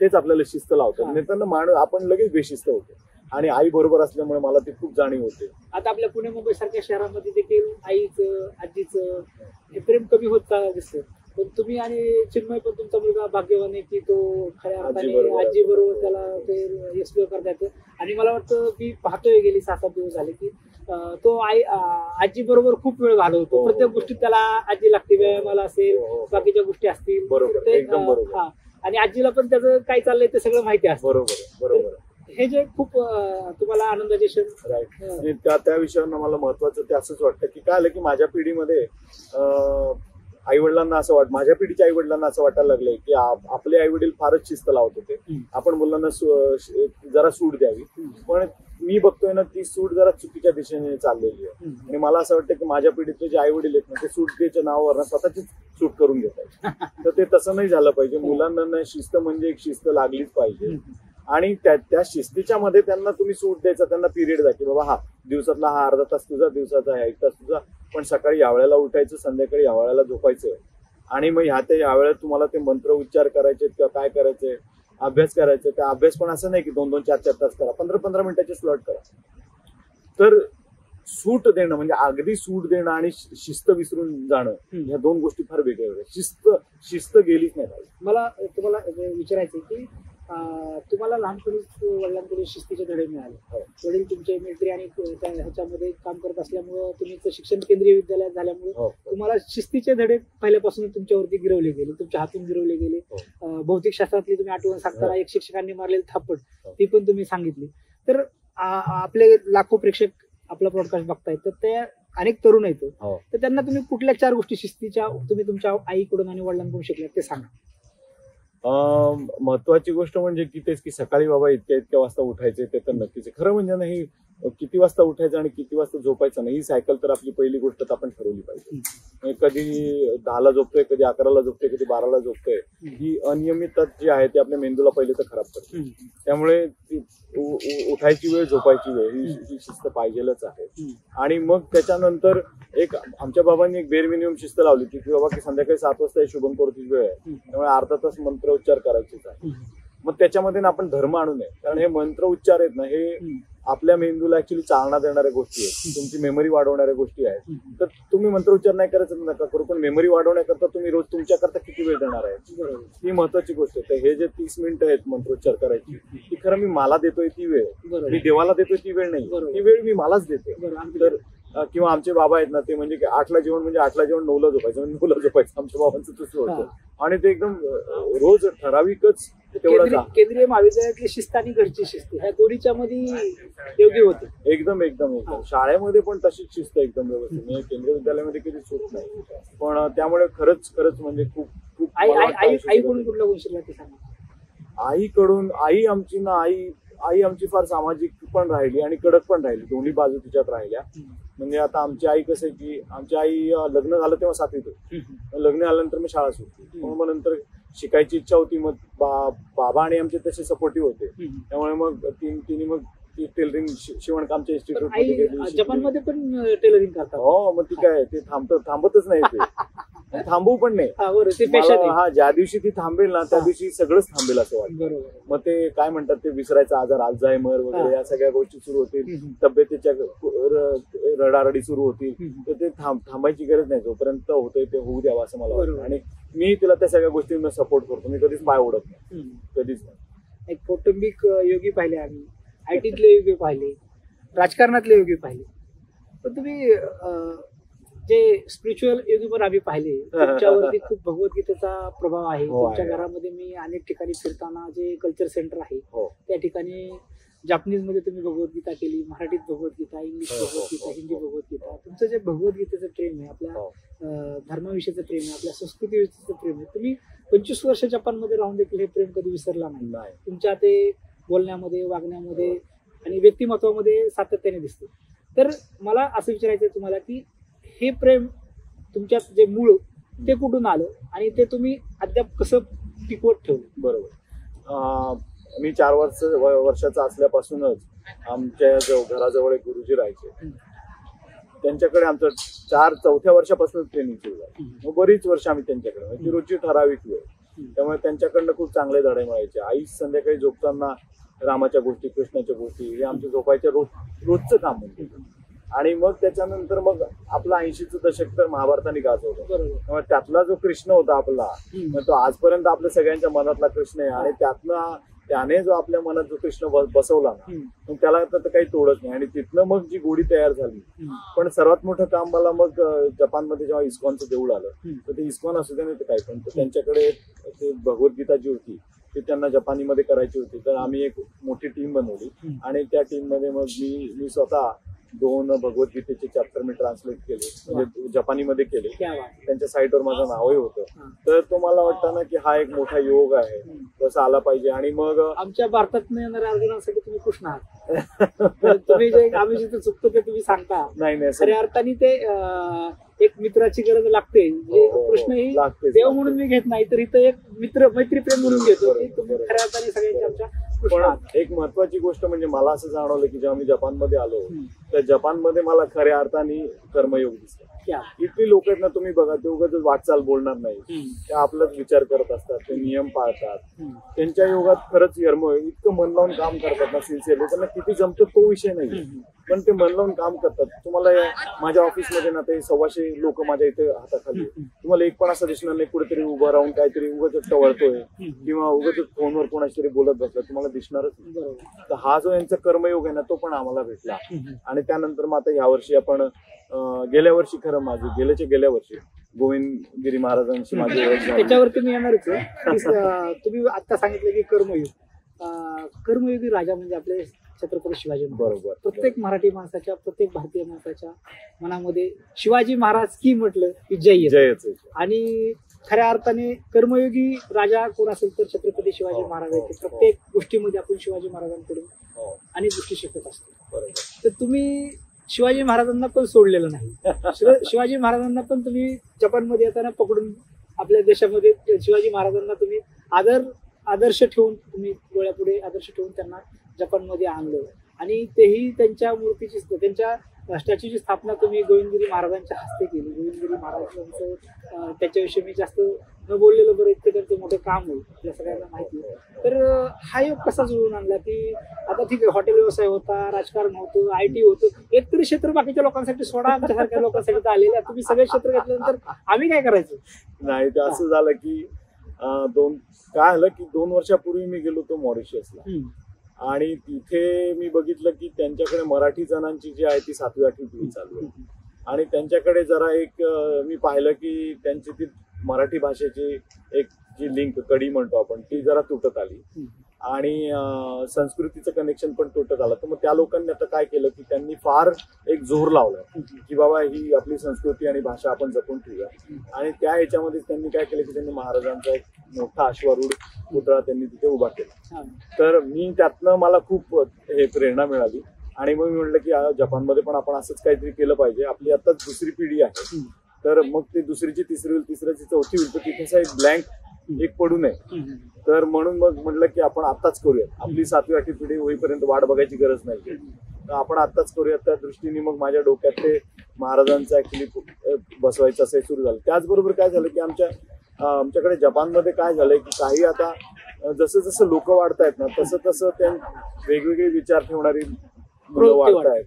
तेच आपल्याला शिस्त लावतात. नाही आपण लगेच बेशिस्त होतो. आणि आई बरोबर असल्यामुळे मला ती खूप जाणीव होते. आता आपल्या पुणे मुंबई सारख्या शहरामध्ये देखील आईचं आजीचं हे प्रेम कमी होत दिसतं. पण तुम्ही आणि चिन्मय पण तुमचा मुलगा भाग्यवान आहे की तो खऱ्या अर्थाने आजी बरोबर त्याला ते एक्सप्लोर करता येतं. आणि मला वाटतं मी पाहतोय गेली 6-7 दिवस झाले की तो आजी बरोबर खूप वेळ घालवतो. प्रत्येक गोष्टीत त्याला आजी लागते, व्यायामाला असेल, बाकीच्या गोष्टी असतील. बरोबर. आणि आजीला पण त्याचं काय चाललंय ते सगळं माहिती असतं. बरोबर. हे जे खूप तुम्हाला आनंदाचे क्षण. राईट. त्या विषयावर मला महत्वाचं ते असंच वाटतं की काय आलं की माझ्या पिढीमध्ये आई वडिलांना माझ्या पिढीच्या आई वडिलांना असं वाटायला लागलंय की आपले आई वडील फारच शिस्त लावत होते. आपण मुलांना जरा सूट द्यावी. पण मी बघतोय ना ती सूट जरा चुकीच्या दिशेने चाललेली आहे. आणि मला असं वाटतं की माझ्या पिढीतले जे आई वडील आहेत ना ते सूट द्यायच्या नावावर स्वतःचीच सूट करून घेतात. तर ते तसं नाही झालं पाहिजे. मुलांना शिस्त म्हणजे एक शिस्त लागलीच पाहिजे. आणि त्या शिस्तीच्या मध्ये त्यांना तुम्ही सूट द्यायचा, त्यांना पिरियड द्या की बाबा दिवसातला हा अर्धा तास तुझा, दिवसाचा 1 तास तुझा, पण सकाळी या वेळेला उठायचं, संध्याकाळी या वेळेला झोपायचं. आणि मग या वेळेला तुम्हाला ते मंत्र उच्चार करायचे किंवा काय करायचंय, अभ्यास करायचा. त्या अभ्यास पण असं नाही की 2-2, 4-4 तास करा, 15-15 मिनिटाचे स्लॉट करा. तर सूट देणं म्हणजे अगदी सूट देणं आणि शिस्त विसरून जाणं ह्या 2 गोष्टी फार वेगळ्या वेगळ्या. शिस्त गेलीच नाही पाहिजे. मला तुम्हाला विचारायचं की तुम्हाला लहानपणी वडिलांकडून शिस्तीचे धडे मिळाले. वडील तुमचे मिलिटरी आणि ह्याच्यामध्ये काम करत असल्यामुळं, तुम्ही शिक्षण केंद्रीय विद्यालयात झाल्यामुळे तुम्हाला शिस्तीचे धडे पहिल्यापासून तुमच्यावरती गिरवले गेले, तुमच्या हातून गिरवले गेले. भौतिक शास्त्रातली तुम्ही आठवण सांगताना एक शिक्षकांनी मारलेली थापट ती पण तुम्ही सांगितली. तर आपले लाखो प्रेक्षक आपला पॉडकास्ट बघतायत, तर ते अनेक तरुण आहेत, तर त्यांना तुम्ही कुठल्या 4 गोष्टी शिस्तीच्या तुम्ही तुमच्या आईकडून आणि वडिलांकडून शिकल्यात ते सांगा. महत्वाची गोष्ट म्हणजे की तेच की सकाळी बाबा इतक्या वाजता उठायचे ते तर नक्कीच. खरं म्हणजे ना ही किती वाजता उठायचं आणि किती वाजता झोपायचं नाही, ही सायकल तर आपली पहिली गोष्ट तर आपण ठरवली पाहिजे. म्हणजे कधी 10ला झोपतोय, कधी 11ला झोपतोय, कधी 12ला झोपतोय, ही अनियमितता जी आहे ती आपल्या मेंदूला पहिले तर खराब करते. त्यामुळे उठायची वेळ, झोपायची वेळ ही शिस्त पाहिजेलच आहे. आणि मग त्याच्यानंतर एक आमच्या बाबांनी एक बेर मिनिमम शिस्त लावली होती की बाबा की संध्याकाळी 7 वाजता हे शुभंकरोतीची वेळ आहे, त्यामुळे अर्धा तास मंत्रोच्चार करायचेच आहे. मग त्याच्यामध्ये ना आपण धर्म आणू नये, कारण हे मंत्र उच्चार आहेत ना, हे आपल्या मेंदूला ऍक्च्युली चालना देणाऱ्या गोष्टी आहेत, तुमची मेमरी वाढवणाऱ्या गोष्टी आहेत. तर तुम्ही मंत्रोच्चार नाही करायचं नका करू, पण मेमरी वाढवण्याकरता तुम्ही रोज तुमच्याकरता किती वेळ देणार आहे, ही महत्वाची गोष्ट आहे. हे जे 30 मिनिटं आहेत मंत्रोच्चार करायची, ती खरं मी मला देतोय ती वेळ, मी देवाला देतोय ती वेळ नाही, ती वेळ मी मलाच देतोय. तर किंवा आमचे बाबा आहेत ना, ते म्हणजे 8ला जेवण म्हणजे 8ला जेवण 9ला झोपायचं, म्हणजे 9ला झोपायचं. आमच्या बाबांचं तसं होतं. आणि ते एकदम रोज ठराविकच तेवढं. केंद्रीय महाविद्यालयातली शिस्त आणि घरची शिस्त ह्या दोन्हीच्या मध्ये योग्य होते. एकदम एकदम एकदम शाळेमध्ये पण तशीच शिस्त एकदम व्यवस्थित, म्हणजे केंद्रीय विद्यालयामध्ये कधी चूक नाही. पण त्यामुळे खरंच म्हणजे खूप खूप आईकडून कुठला गुण शिकला ते सांगा. आईकडून आई आमची फार सामाजिक पण राहिली आणि कडक पण राहिली, दोन्ही बाजू तिच्यात राहिल्या. म्हणजे आता आमची आई कसं की आमची आई लग्न झालं तेव्हा 7वीत होती, लग्न झाल्यानंतर मी शाळा सुटली. मग नंतर शिकायची इच्छा होती, मग बाबा आणि आमचे तसे सपोर्टिव्ह होते. त्यामुळे मग तिने मग टेलरिंग शिवणकामच्या इन्स्टिट्यूट मध्ये गेली. जपानमध्ये पण टेलरिंग करतात. हो, मग ती काय ते थांबतच नाही, ते थांबवू पण नाही. हा, ज्या दिवशी ती थांबेल ना त्या दिवशी सगळंच थांबेल असं वाटतं. मग ते काय म्हणतात ते विसरायचा आजार, अल्झायमर वगैरे या सगळ्या गोष्टी सुरू होतील, तब्येतीच्या रडारडी सुरू होतील. तर ते थांबायची गरज नाही, जोपर्यंत होतंय ते होऊ द्यावं असं मला वाटतं. आणि मी तिला त्या सगळ्या गोष्टींना सपोर्ट करतो, मी कधीच पाय ओढत नाही, कधीच नाही. एक कौटुंबिक योगी पाहिले आम्ही, आयटीतले योगी पाहिले, राजकारणातले योगी पाहिले, पण तुम्ही जे स्पिरिच्युअल योगी पण आम्ही पाहिले. तुमच्यावरती खूप भगवद्गीतेचा प्रभाव आहे. तुमच्या घरामध्ये मी अनेक ठिकाणी फिरताना जे कल्चर सेंटर आहे त्या ठिकाणी जापनीज मध्ये तुम्ही भगवद्गीता केली, मराठीत भगवद्गीता, इंग्लिश भगवद्गीता, हिंदी भगवद्गीता. तुमचं जे भगवद्गीतेचं प्रेम आहे, आपल्या धर्माविषयीचं प्रेम आहे, आपल्या संस्कृतीविषयीचं प्रेम आहे, तुम्ही 25 वर्ष जपानमध्ये राहून देखील हे प्रेम कधी विसरला नाही. तुमच्या ते बोलण्यामध्ये, वागण्यामध्ये आणि व्यक्तिमत्वामध्ये सातत्याने दिसते. तर मला असं विचारायचं तुम्हाला की हे प्रेम तुमच्यात जे मूळ ते कुठून आलं आणि ते तुम्ही अद्याप कसं टिकवत ठेवलं? बरोबर. मी 4 वर्षाचा असल्यापासूनच आमच्या घराजवळ एक गुरुजी राहायचे, त्यांच्याकडे आमचं 4-4थ्या वर्षापासून ट्रेनिंग सुरू झाली. मग बरीच वर्ष आम्ही त्यांच्याकडे, ती रोजची ठराविक वेळ, त्यामुळे त्यांच्याकडनं खूप चांगले धडे मिळायचे. आई संध्याकाळी झोपताना रामाच्या गोष्टी, कृष्णाच्या गोष्टी हे आमच्या झोपायच्या रोजचं काम म्हणजे. आणि मग त्याच्यानंतर मग आपला 80चं दशक तर महाभारताने गाजवलं. त्यामुळे त्यातला जो कृष्ण होता आपला, मग तो आजपर्यंत आपल्या सगळ्यांच्या मनातला कृष्ण आहे. आणि त्याने जो आपल्या मनात जो कृष्ण बसवला ना, मग त्याला तर काही तोडच नाही. आणि तिथनं मग जी गोडी तयार झाली. पण सर्वात मोठं काम मला मग जपानमध्ये जेव्हा इस्कॉनचं देऊळ आलं, तर ते इस्कॉन असू दे नाही तर काय, पण त्यांच्याकडे ते भगवद्गीता जी होती ती त्यांना जपानीमध्ये करायची होती. तर आम्ही एक मोठी टीम बनवली आणि त्या टीम मध्ये मग मी स्वतः 2 भगवद्गीतेचे चॅप्टर मी ट्रान्सलेट केले, म्हणजे जपानीमध्ये केले. त्यांच्या साईटवर माझं नावही होतं. तर तो मला वाटतं ना की हा एक मोठा योग आहे, तसं आला पाहिजे. आणि मग आमच्या भारतात येणाऱ्या अर्जुनासाठी तुम्ही कृष्ण आहात. तुम्ही जे आम्ही जिथे चुकतो ते तुम्ही सांगता. नाही, खऱ्या अर्थाने ते एक मित्राची गरज लागते. कृष्ण ही देव म्हणून मी घेत नाही, तर इथं एक मैत्री प्रेम म्हणून घेतो. तुम्ही खऱ्या अर्थाने सगळ्यांच्या आमच्या. पण एक महत्वाची गोष्ट म्हणजे मला असं जाणवलं की जेव्हा मी जपानमध्ये आलो, तर जपानमध्ये मला खऱ्या अर्थाने कर्मयोग दिसला. इथली लोक आहेत ना, तुम्ही बघा, ते उगाच वाटचाल बोलणार नाही, ते आपलाच विचार करत असतात, ते नियम पाळतात. त्यांच्या योगात खरंच इतकं मन लावून काम करतात ना, सिन्सिअरली. त्यांना किती जमतं तो विषय नाही, पण ते मन लावून काम करतात. तुम्हाला माझ्या ऑफिसमध्ये ना ते 125 लोक माझ्या इथे हाताखाली, तुम्हाला एक पण असं दिसणार नाही कुठेतरी उभं राहून काहीतरी उगाच टवळतोय किंवा उगाच फोनवर कोणाशी तरी बोलत बसला, तुम्हाला दिसणारच नाही. तर हा जो यांचा कर्मयोग आहे ना, तो पण आम्हाला भेटला. आणि त्यानंतर मग आता यावर्षी आपण गेल्या वर्षी, खरं माझी गेल्या वर्षी गोविंदगिरी महाराजांची माझी ओळख झाली. त्याच्यावरती मी येणारच आहे. तुम्ही आता सांगितलं की कर्मयोगी राजा म्हणजे आपले छत्रपती शिवाजी. बरोबर. प्रत्येक मराठी माणसाच्या, प्रत्येक भारतीय माणसाच्या मनामध्ये शिवाजी महाराज की म्हटलं की जयच. आणि खऱ्या अर्थाने कर्मयोगी राजा कोण असेल तर छत्रपती शिवाजी महाराज आहेत. प्रत्येक गोष्टीमध्ये आपण शिवाजी महाराजांकडून अनेक गोष्टी शिकत असतो. तर तुम्ही शिवाजी महाराजांना पण सोडलेलं नाही. शिवाजी महाराजांना पण तुम्ही जपानमध्ये येताना पकडून आपल्या देशामध्ये शिवाजी महाराजांना तुम्ही आदर्श ठेवून तुम्ही डोळ्यापुढे आदर्श ठेवून त्यांना जपानमध्ये आणलं आणि तेही त्यांच्या मूर्तीची त्यांच्या स्टॅच्यूची स्थापना तुम्ही गोविंदगिरी महाराजांच्या हस्ते केली. गोविंदगिरी महाराजांचं त्याच्याविषयी मी जास्त न बोललेलं बरं, इतकं त्यांचं मोठं काम होईल आपल्या सगळ्यांना माहिती आहे. तर हा योग कसा जुळून आणला की आता ठीक आहे हॉटेल व्यवसाय होता, राजकारण होतं, IT होतं, एकतरी क्षेत्र बाकीच्या लोकांसाठी सोडा, आमच्यासारख्या लोकांसाठी तर आलेले तुम्ही सगळे क्षेत्र घेतल्यानंतर आम्ही काय करायचं. नाही ते असं झालं की काय झालं की 2 वर्षापूर्वी मी गेलो होतो मॉरिशसला आणि तिथे मी बघितलं की त्यांच्याकडे मराठी जणांची जी आहे ती 7वी-8वी पिढी चालू आहे आणि त्यांच्याकडे जरा एक मी पाहिलं की त्यांची ती मराठी भाषेची एक जी लिंक कडी म्हणतो आपण ती जरा तुटत आली आणि संस्कृतीचं कनेक्शन पण तुटत आलं. तर मग त्या लोकांनी आता काय केलं की त्यांनी फार एक जोर लावला की बाबा ही आपली संस्कृती आणि भाषा आपण जपून ठेवूया आणि त्या ह्याच्यामध्ये त्यांनी काय केलं की त्यांनी महाराजांचा एक मोठा अश्वारूढ पुतळा त्यांनी तिथे उभा केला. तर मी त्यातनं मला खूप हे प्रेरणा मिळाली आणि मग मी म्हटलं की जपानमध्ये पण आपण असंच काहीतरी केलं पाहिजे. आपली आता 2री पिढी आहे तर मग ते 2रीची 3री होईल, 3रीची 4थी होईल, तर तिथे एक ब्लँक एक पडू नये. तर म्हणून मग म्हटलं की आपण आत्ताच करूया. आपली 7वी-8वी पिढी होईपर्यंत वाट बघायची गरज नाही, तर आपण आत्ताच करूया. त्या दृष्टीने मग माझ्या डोक्यात ते महाराजांचं ऍक्च्युली बसवायचं असं सुरू झालं. त्याचबरोबर काय झालं की आमच्याकडे जपानमध्ये काय झालंय की काही आता जसं जसं लोक वाढतायत ना तसं तसं त्या वेगवेगळे विचार ठेवणारी मुलं वाढतायत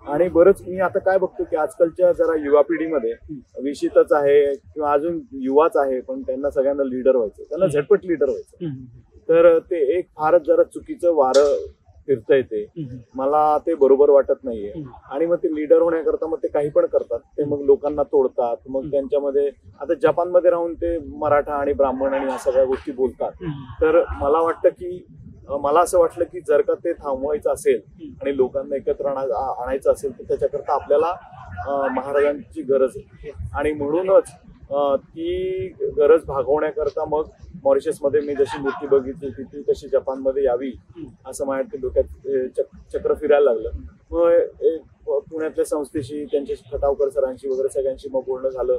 आणि बरंच मी आता काय बघतो की आजकालच्या जरा युवा पिढीमध्ये विशितच आहे किंवा अजून युवाच आहे पण त्यांना सगळ्यांना लीडर व्हायचं, त्यांना झटपट लीडर व्हायचं. तर ते एक फारच जरा चुकीचं वारं फिरतंय ते मला ते बरोबर वाटत नाहीये आणि मग ते लीडर होण्याकरता मग ते काही पण करतात. ते मग लोकांना तोडतात. मग त्यांच्यामध्ये आता जपानमध्ये राहून ते मराठा आणि ब्राह्मण आणि या सगळ्या गोष्टी बोलतात. तर मला वाटतं की मला असं वाटलं की जर का ते थांबवायचं असेल आणि लोकांना एकत्र आणायचं असेल तर त्याच्याकरता आपल्याला महाराजांची गरज आहे आणि म्हणूनच ती गरज भागवण्याकरता मग मॉरिशसमध्ये मी जशी मूर्ती बघितली ती तशी जपानमध्ये यावी असं माझ्या डोक्यात चक्र फिरायला लागलं. मग पुण्यातल्या संस्थेशी त्यांच्याशी खटावकर सरांशी वगैरे सगळ्यांशी मग बोलणं झालं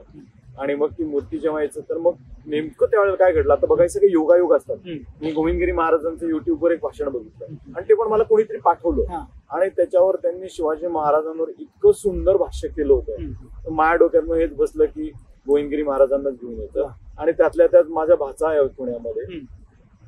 आणि मग ती मूर्ती जेव्हा यायचं तर मग नेमकं त्यावेळेला काय घडलं आता बघायचं की योगायोग असतात. मी गोविंदगिरी महाराजांचं युट्यूबवर एक भाषण बघितलं आणि ते पण मला कोणीतरी पाठवलं आणि त्याच्यावर त्यांनी शिवाजी महाराजांवर इतकं सुंदर भाष्य केलं होतं. माझ्या डोक्यात मग हेच बसलं की गोविंदगिरी महाराजांनाच घेऊन येतं आणि त्यातल्या त्यात माझा भाचा आहे पुण्यामध्ये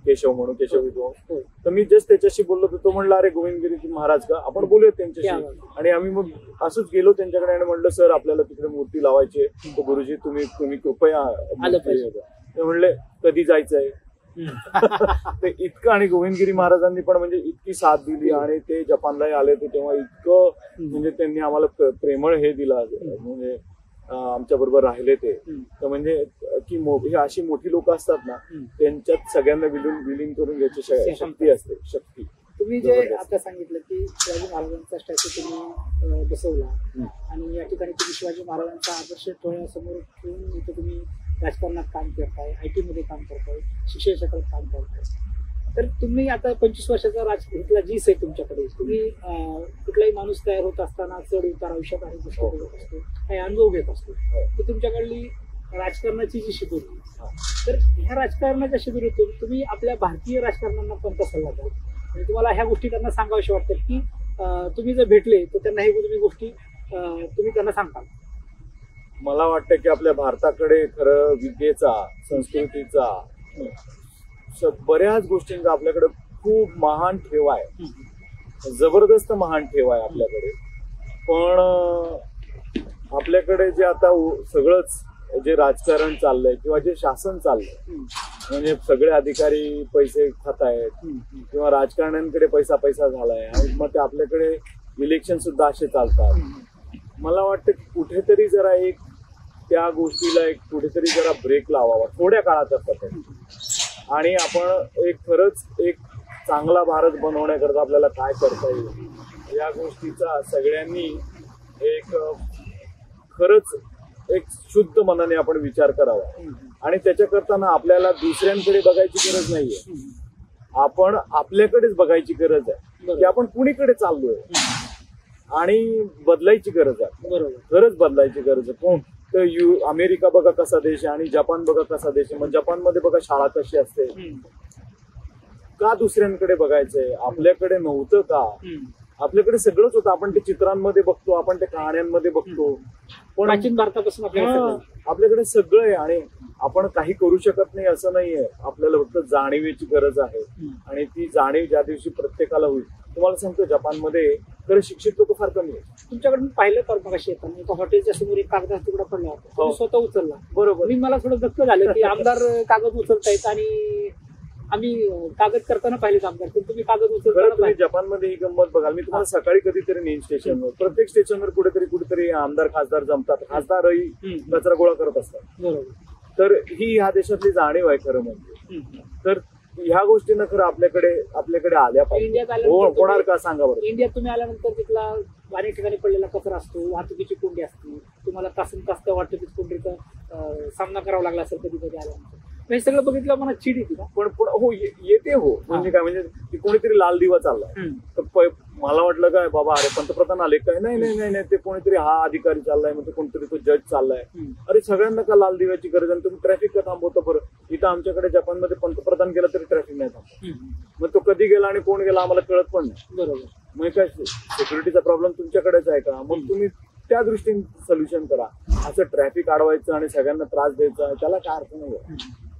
केशव म्हणून, केशव विद्वान. तर मी जस्ट त्याच्याशी बोललो तर तो म्हणला अरे गोविंदगिरी महाराज का आपण बोलूया त्यांच्याशी. आणि आम्ही मग असंच गेलो त्यांच्याकडे आणि म्हणलं सर आपल्याला तिकडे मूर्ती लावायची तर गुरुजी तुम्ही कृपया ते म्हणले कधी जायचंय ते इतकं. आणि गोविंदगिरी महाराजांनी पण म्हणजे इतकी साथ दिली आणि ते जपानलाही आले तर तेव्हा इतकं म्हणजे त्यांनी आम्हाला प्रेमळ हे दिलं म्हणजे आमच्या बरोबर राहिले ते. तर म्हणजे की ही अशी मोठी लोक असतात ना त्यांच्यात सगळ्यांना विलीन करून घ्यायची शक्ती असते. शक्ती तुम्ही जे आता सांगितलं की शिवाजी महाराजांचा स्टॅच्यू तुम्ही बसवला आणि या ठिकाणी तुम्ही शिवाजी महाराजांचा आदर्श डोळ्यासमोर ठेवून इथे तुम्ही राजकारणात काम करताय, IT मध्ये काम करताय, शिक्षण क्षेत्रात काम करताय. तर तुम्ही आता 25 वर्षाचा राजकीय जीस आहे तुमच्याकडे. तुम्ही कुठलाही माणूस तयार होत असताना चढ उतार आयुष्यात आणि गोष्टी बघत असतो, काही अनुभव घेत असतो. तर तुमच्याकडली राजकारणाची जी शिबिर तर ह्या राजकारणाच्या शिबिरातून तुम्ही आपल्या भारतीय राजकारण्यांना कोणता सल्ला द्याल म्हणजे तुम्हाला ह्या गोष्टी त्यांना सांगाव्याशा वाटतात की तुम्ही जर भेटले तर त्यांना हे तुम्ही गोष्टी तुम्ही त्यांना सांगताल. मला वाटतं की आपल्या भारताकडे खरं विद्येचा, संस्कृतीचा, बऱ्याच गोष्टींचा आपल्याकडे खूप महान ठेवा आहे, जबरदस्त महान ठेवा आहे आपल्याकडे. पण आपल्याकडे जे आता सगळंच जे राजकारण चाललंय किंवा जे शासन चाललंय म्हणजे सगळे अधिकारी पैसे खात आहेत किंवा राजकारण्यांकडे पैसा झालाय आणि मग ते आपल्याकडे इलेक्शन सुद्धा असे चालतात. मला वाटतं की कुठेतरी जरा एक त्या गोष्टीला एक कुठेतरी जरा ब्रेक लावावा थोड्या काळाच्या पद्धतीने आणि आपण एक खरंच एक चांगला भारत बनवण्याकरता आपल्याला काय करता येईल या गोष्टीचा सगळ्यांनी एक खरंच एक शुद्ध मनाने आपण विचार करावा. आणि त्याच्याकरता ना आपल्याला दुसऱ्यांकडे बघायची गरज नाहीये, आपण आपल्याकडेच बघायची गरज आहे की आपण कुणीकडे चाललोय. आणि बदलायची गरज आहे. बरोबर. खरंच बदलायची गरज आहे. कोण तर अमेरिका बघा कसा देश आहे आणि जपान बघा कसा देश आहे. मग जपानमध्ये बघा शाळा कशी असते. का दुसऱ्यांकडे बघायचंय? आपल्याकडे नव्हतं का? आपल्याकडे सगळंच होतं. आपण ते चित्रांमध्ये बघतो, आपण ते कहाण्यांमध्ये बघतो, पण प्राचीन भारतापासून आपल्याकडे सगळं आहे आणि आपण काही करू शकत नाही असं नाहीये. आपल्याला फक्त जाणीवेची गरज आहे आणि ती जाणीव ज्या दिवशी प्रत्येकाला होईल. तुम्हाला सांगतो जपानमध्ये तर शिक्षित लोक फार कमी आहेत. तुमच्याकडे मी पाहिलं तर मगाशी येताना एका हॉटेलच्या समोर एक कागदाचा तुकडा पडला होता. तुम्ही स्वतः उचलला. बरोबर. मी मला थोडं धक्क झालं की आमदार कागद उचलतायत आणि आम्ही कागद करताना पाहिले आमदार, पण तुम्ही कागद उचलताना. तुम्ही जपानमध्ये ही गंमत बघाल. मी तुम्हाला सकाळी कधीतरी नेईन स्टेशनवर. प्रत्येक स्टेशनवर कुठेतरी आमदार खासदार जमतात. खासदारही कचरा गोळा करत असतात. बरोबर. तर ही ह्या देशातली जाणीव आहे खरं म्हणजे. तर ह्या गोष्टींना खरं आपल्याकडे आल्या पाहिजे. होणार का सांगा बरं. इंडियात तुम्ही आल्यानंतर तिथला अनेक ठिकाणी पडलेला कचरा असतो, वाहतुकीची कोंडी असते, तुम्हाला तासन तास त्या वाहतुकीच्या कोंडीचा सामना करावा लागला असेल कधी कधी आल्यानंतर. हे सगळं बघितलं मला चिड येते का? पण हो येते. हो म्हणजे काय म्हणजे कोणीतरी लाल दिवा चाललाय तर मला वाटलं काय बाबा अरे पंतप्रधान आले काय? नाही ते कोणीतरी हा अधिकारी चाललाय, मग कोणतरी तो जज चाललाय. अरे सगळ्यांना का लाल दिव्याची गरज आहे? तुम्ही ट्रॅफिक का थांबवतो बरं? इथं आमच्याकडे जपानमध्ये पंतप्रधान गेला तरी ट्रॅफिक नाही थांबतो. मग तो कधी गेला आणि कोण गेला आम्हाला कळत पण नाही. बरोबर. मग काय सिक्युरिटीचा प्रॉब्लेम तुमच्याकडेच आहे का? मग तुम्ही त्या दृष्टीने सोल्युशन करा. असं ट्रॅफिक अडवायचं आणि सगळ्यांना त्रास द्यायचा त्याला काय अर्थ नाही.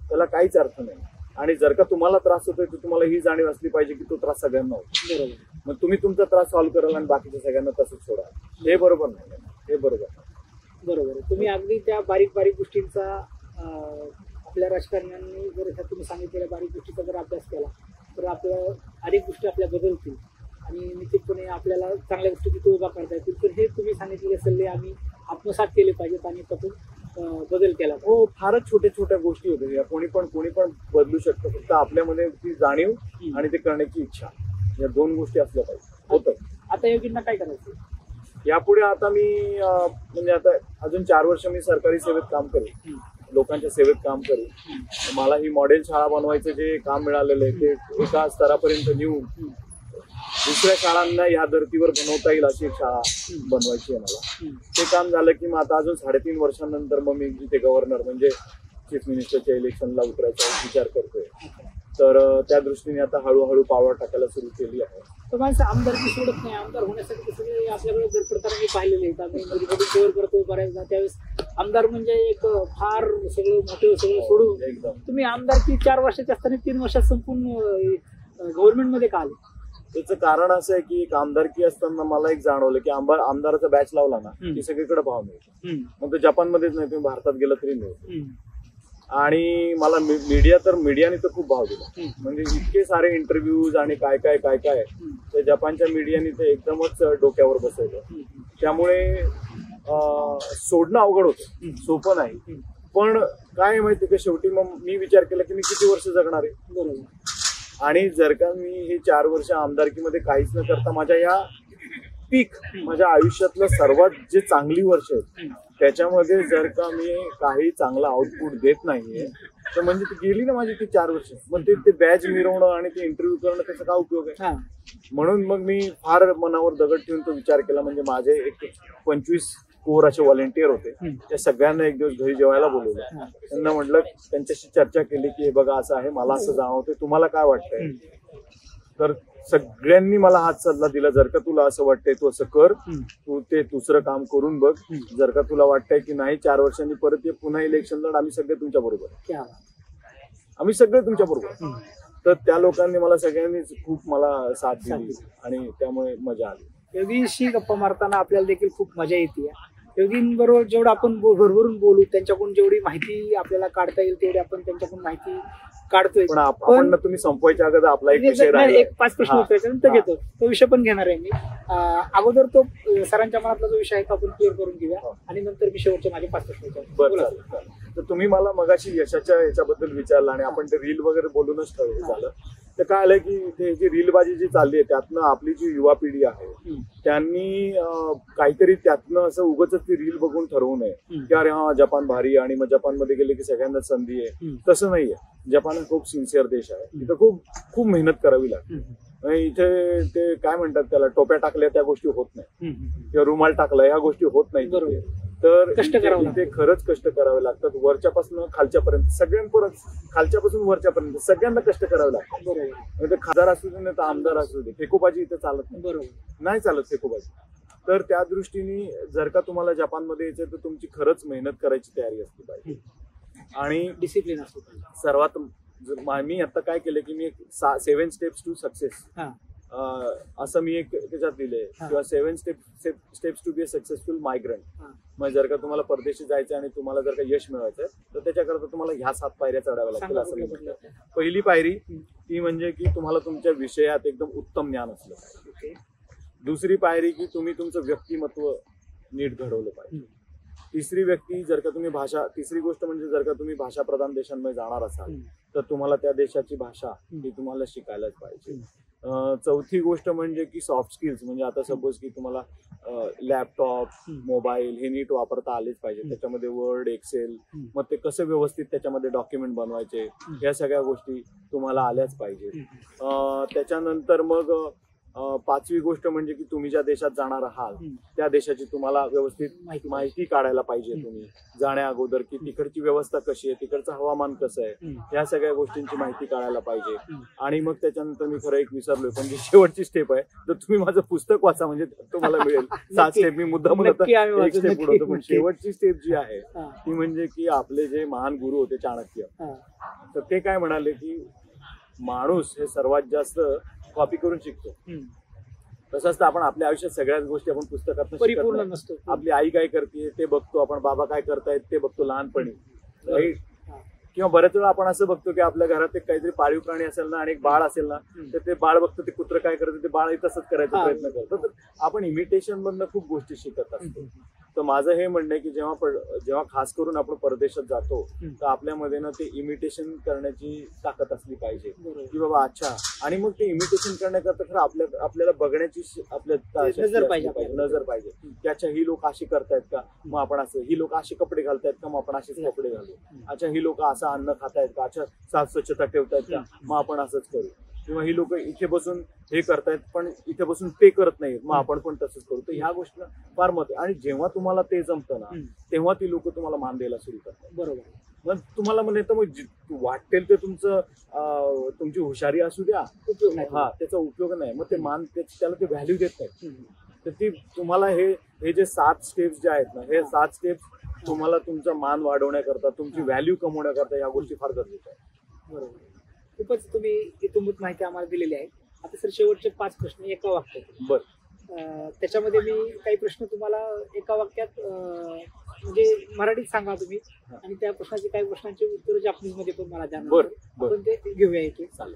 त्याला काहीच अर्थ नाही. आणि जर का तुम्हाला त्रास होतोय तर तुम्हाला ही जाणीव असली पाहिजे की तो त्रास सगळ्यांना होतो. बरोबर. मग तुम्ही तुमचा त्रास सॉल्व्ह कराल आणि बाकीच्या सगळ्यांना तसंच सोडा. हे बरोबर नाही. हे बरोबर. तुम्ही अगदी त्या बारीक बारीक गोष्टींचा आपल्या राजकारण्यांनी जर तुम्ही सांगितलेल्या बारीक गोष्टीचा जर अभ्यास केला तर आपल्या अनेक गोष्टी आपल्या बदलतील आणि निश्चितपणे आपल्याला चांगल्या गोष्टी तिथे उभा करता येतील. तर हे तुम्ही सांगितलेले सल्ले आम्ही आत्मसात केले पाहिजेत आणि त्यातून बदल केला. हो फारच छोट्या गोष्टी होत्या. कोणी पण बदलू शकतं. फक्त आपल्यामध्ये ती जाणीव आणि ते करण्याची इच्छा, या दोन गोष्टी असल्या पाहिजे. होतं. आता योगींना काय करायचं यापुढे? आता मी म्हणजे आता अजून 4 वर्ष मी सरकारी सेवेत काम करेन, लोकांच्या सेवेत काम करेन. मला ही मॉडेल शाळा बनवायचं जे काम मिळालेलं आहे ते एका स्तरापर्यंत नेऊन दुसऱ्या शाळांना ह्या धर्तीवर बनवता येईल अशी एक शाळा बनवायची आहे मला. ते काम झालं की मग आता अजून 3.5 वर्षांनंतर मग मी जिथे गव्हर्नर म्हणजे चीफ मिनिस्टरच्या इलेक्शनला उतरायचा विचार करतोय. तर त्या दृष्टीने आता हळूहळू पावलं टाकायला सुरू केली आहे. तर माणसं आमदारकी सोडत नाही. आमदार होण्यासाठी सगळे आपल्याकडे धडपडताना मी पाहिलेले आहेत. आम्ही मध्ये कव्हर करतो बऱ्याचदा. त्यावेळेस आमदार म्हणजे एक फार सगळं मोठं सगळं सोडून एकदम तुम्ही आमदारकी 4 वर्षाची असताना 3 वर्षात संपूर्ण गव्हर्नमेंटमध्ये का आले? त्याचं कारण असं आहे की एक आमदारकी असताना मला एक जाणवलं की आमदाराचा बॅच लावला ना की सगळीकडे भाव मिळतो. मग तो जपानमध्येच नाही, तुम्ही भारतात गेला तरी मिळतो. आणि मला मीडियाने तर खूप भाव दिला. म्हणजे इतके सारे इंटरव्ह्यूज आणि काय ते जपानच्या मीडियाने ते एकदमच डोक्यावर बसवलं. त्यामुळे सोडणं अवघड होतं, सोपं नाही. पण काय माहिती का शेवटी मग मी विचार केला की मी किती वर्ष जगणार आहे. बरोबर. आणि जर का मी हे 4 वर्ष आमदारकीमध्ये काहीच न करता माझ्या या माझ्या आयुष्यातलं सर्वात जे चांगली वर्ष आहेत त्याच्यामध्ये जर का मी काही चांगला आउटपुट देत नाहीये तर म्हणजे ती गेली ना माझी ती 4 वर्ष. मग ते बॅच मिरवणं आणि ते इंटरव्ह्यू करणं त्याचा काय उपयोग आहे? म्हणून मग मी फार मनावर दगड ठेवून तो विचार केला. म्हणजे माझे एक 25 कोर असे व्हॉलेंटियर होते. त्या सगळ्यांना एक दिवस घरी जेवायला बोलवलं. त्यांना म्हटलं, त्यांच्याशी चर्चा केली की हे बघा असं आहे, मला असं जाणवतंय, तुम्हाला काय वाटतंय? तर सगळ्यांनी मला हाच सल्ला दिला, जर का तुला असं वाटतंय तू असं कर, तू ते दुसरं काम करून बघ. जर का तुला वाटतंय की नाही 4 वर्षांनी परत ये, पुन्हा इलेक्शन लढ, आम्ही सगळे तुमच्या बरोबर, आम्ही सगळे तुमच्या बरोबर. तर त्या लोकांनी मला सगळ्यांनीच खूप मला साथ दिली आणि त्यामुळे मजा आली. योगींशी गप्पा मारताना आपल्याला देखील खूप मजा येते. योगींबरोबर जेवढं आपण भरभरून बोलू, त्यांच्याकडून जेवढी माहिती आपल्याला काढता येईल तेवढी आपण त्यांच्याकडून माहिती काढतोय. पण आपण तुम्ही संपवायच्या अगोदर आपला एक विषय राहिला, एक 5 प्रश्न उत्तराच्यानंतर घेतो, तो विषय पण घेणार आहे मी. अगोदर तो सरांच्या मनातला जो विषय आहे तो आपण क्लिअर करून घेऊया आणि नंतर मी शेवटचे माझे 5 प्रश्न विचारतो. तर तुम्ही मला मगाशी यशाच्या याच्याबद्दल विचारलं आणि आपण ते रील वगैरे बोलूनच झालं. तर काय आलंय की ते जी रीलबाजी जी चालली आहे त्यातनं आपली जी युवा पिढी आहे त्यांनी काहीतरी त्यातनं असं उगाच ती रील बघून ठरवू नये की अरे हा जपान भारी आणि मग जपानमध्ये गेले की सगळ्यांना संधी आहे. तसं नाहीये. जपान हा खूप सिन्सिअर देश आहे. तिथं खूप खूप मेहनत करावी लागते. इथे ते काय म्हणतात त्याला, टोप्या टाकल्या त्या गोष्टी होत नाही, किंवा रुमाल टाकला या गोष्टी होत नाही. बरोबर. तर कष्ट करावं इथे खरंच कष्ट करावे लागतात, वरच्यापासून खालच्यापर्यंत, सगळ्यांपर्यंत, खालच्यापासून वरच्यापर्यंत सगळ्यांना कष्ट करावे लागतात. बरोबर. ते खासदार असू दे नाही तर आमदार असू दे, फेकोबाजी इथे चालत नाही. बरोबर. नाही चालत फेकोबाजी. तर त्या दृष्टीने जर का तुम्हाला जपानमध्ये यायचं तर तुमची खरंच मेहनत करायची तयारी असली पाहिजे आणि डिसिप्लिन असतो. सर्वात मी आता काय केलं की मी 7 स्टेप्स टू सक्सेस असं मी एक त्याच्यात लिहिलंय, किंवा 7 steps to be a successful migrant. मग जर का तुम्हाला परदेशी जायचं आणि तुम्हाला जर का यश मिळवायचं तर त्याच्याकरता तुम्हाला ह्या 7 पायऱ्या चढाव्या लागतील असं मी म्हटलं. पहिली पायरी ती म्हणजे की तुम्हाला तुमच्या विषयात एकदम उत्तम ज्ञान असलं पाहिजे. दुसरी पायरी की तुम्ही तुमचं व्यक्तिमत्व नीट घडवलं पाहिजे. तिसरी गोष्ट म्हणजे जर का तुम्ही भाषा प्रधान देशांमध्ये जाणार असाल तर तुम्हाला त्या देशाची भाषा ही तुम्हाला शिकायलाच पाहिजे. चौथी गोष्ट म्हणजे की सॉफ्ट स्किल्स, म्हणजे आता सपोज की तुम्हाला लॅपटॉप, मोबाईल हे नीट वापरता आलेच पाहिजे. त्याच्यामध्ये वर्ड, एक्सेल, मग ते कसं व्यवस्थित त्याच्यामध्ये डॉक्युमेंट बनवायचे ह्या सगळ्या गोष्टी तुम्हाला आल्याच पाहिजे. त्याच्यानंतर मग पाचवी गोष्ट म्हणजे की तुम्ही ज्या देशात जाणार आहात त्या देशाची तुम्हाला व्यवस्थित माहिती काढायला पाहिजे. तुम्ही जाण्या अगोदर की तिकडची व्यवस्था कशी आहे, तिकडचं हवामान कसं आहे, या सगळ्या गोष्टींची माहिती काढायला पाहिजे. आणि मग त्याच्यानंतर मी खरं एक विसरलोय, पण जी शेवटची स्टेप आहे तर तुम्ही माझं पुस्तक वाचा, म्हणजे तुम्हाला मिळेल 7 स्टेप. मी मुद्दाम एक स्टेप उडवतो, पण शेवटची स्टेप जी आहे ती म्हणजे की आपले जे महान गुरु होते चाणक्य, तर ते काय म्हणाले की माणूस हे सर्वात जास्त कॉपी करून शिकतो. तसंच तर आपण आपल्या आयुष्यात सगळ्याच गोष्टी आपण पुस्तकात परिपूर्ण नसतो. आपली आई काय करते ते बघतो आपण, बाबा काय करतायत ते बघतो लहानपणी, राईट. किंवा बऱ्याच वेळा आपण असं बघतो की आपल्या घरात एक काहीतरी पाळीव प्राणी असेल ना आणि एक बाळ असेल ना, तर ते बाळ बघतो ते कुत्र काय करतं ते बाळ तसंच करायचा प्रयत्न करतो. तर आपण इमिटेशन मधनं खूप गोष्टी शिकत असतो. तर माझं हे म्हणणं आहे की जेव्हा खास करून आपण परदेशात जातो तर आपल्यामध्ये ना ते इमिटेशन करण्याची ताकद असली पाहिजे की बाबा अच्छा. आणि मग ते इमिटेशन करण्याकरता खरं आपल्याला बघण्याची नजर पाहिजे की अच्छा ही लोक अशी करतायत का, मग आपण असं, ही लोक असे कपडे घालतायत का, मग आपण असेच कपडे घालू. अच्छा ही लोक असं अन्न खातायत का, अच्छा साफ स्वच्छता ठेवतायत का, मग आपण असंच करू. किंवा ही लोक इथे बसून हे करतायत पण इथे बसून ते करत नाहीत, मग आपण पण तसंच करू. तर ह्या गोष्टीला फार मत आहे. आणि जेव्हा तुम्हाला ते जमतं ना तेव्हा ती लोक तुम्हाला मान द्यायला सुरू करतात. बरोबर. मग तुम्हाला म्हणजे मग वाटेल ते तुमची हुशारी असू द्या, त्याचा उपयोग नाही. मग ते मान त्याला ते व्हॅल्यू देत नाही. तर ती तुम्हाला हे जे 7 स्टेप्स जे आहेत ना, हे 7 स्टेप्स तुम्हाला तुमचा मान वाढवण्याकरता, तुमची व्हॅल्यू कमवण्याकरता या गोष्टी फार गरजेच्या आहेत. बरोबर. खूपच तुम्ही इतुंबूत माहिती आम्हाला दिलेली आहे. आता सर शेवटचे 5 प्रश्न एका वाक्यात. बरं. त्याच्यामध्ये मी काही प्रश्न तुम्हाला एका वाक्यात म्हणजे मराठीत सांगा तुम्ही, आणि त्या प्रश्नाची काही प्रश्नांची उत्तर जापनीज मध्ये पण मला द्या. आपण ते घेऊया एक. चालेल.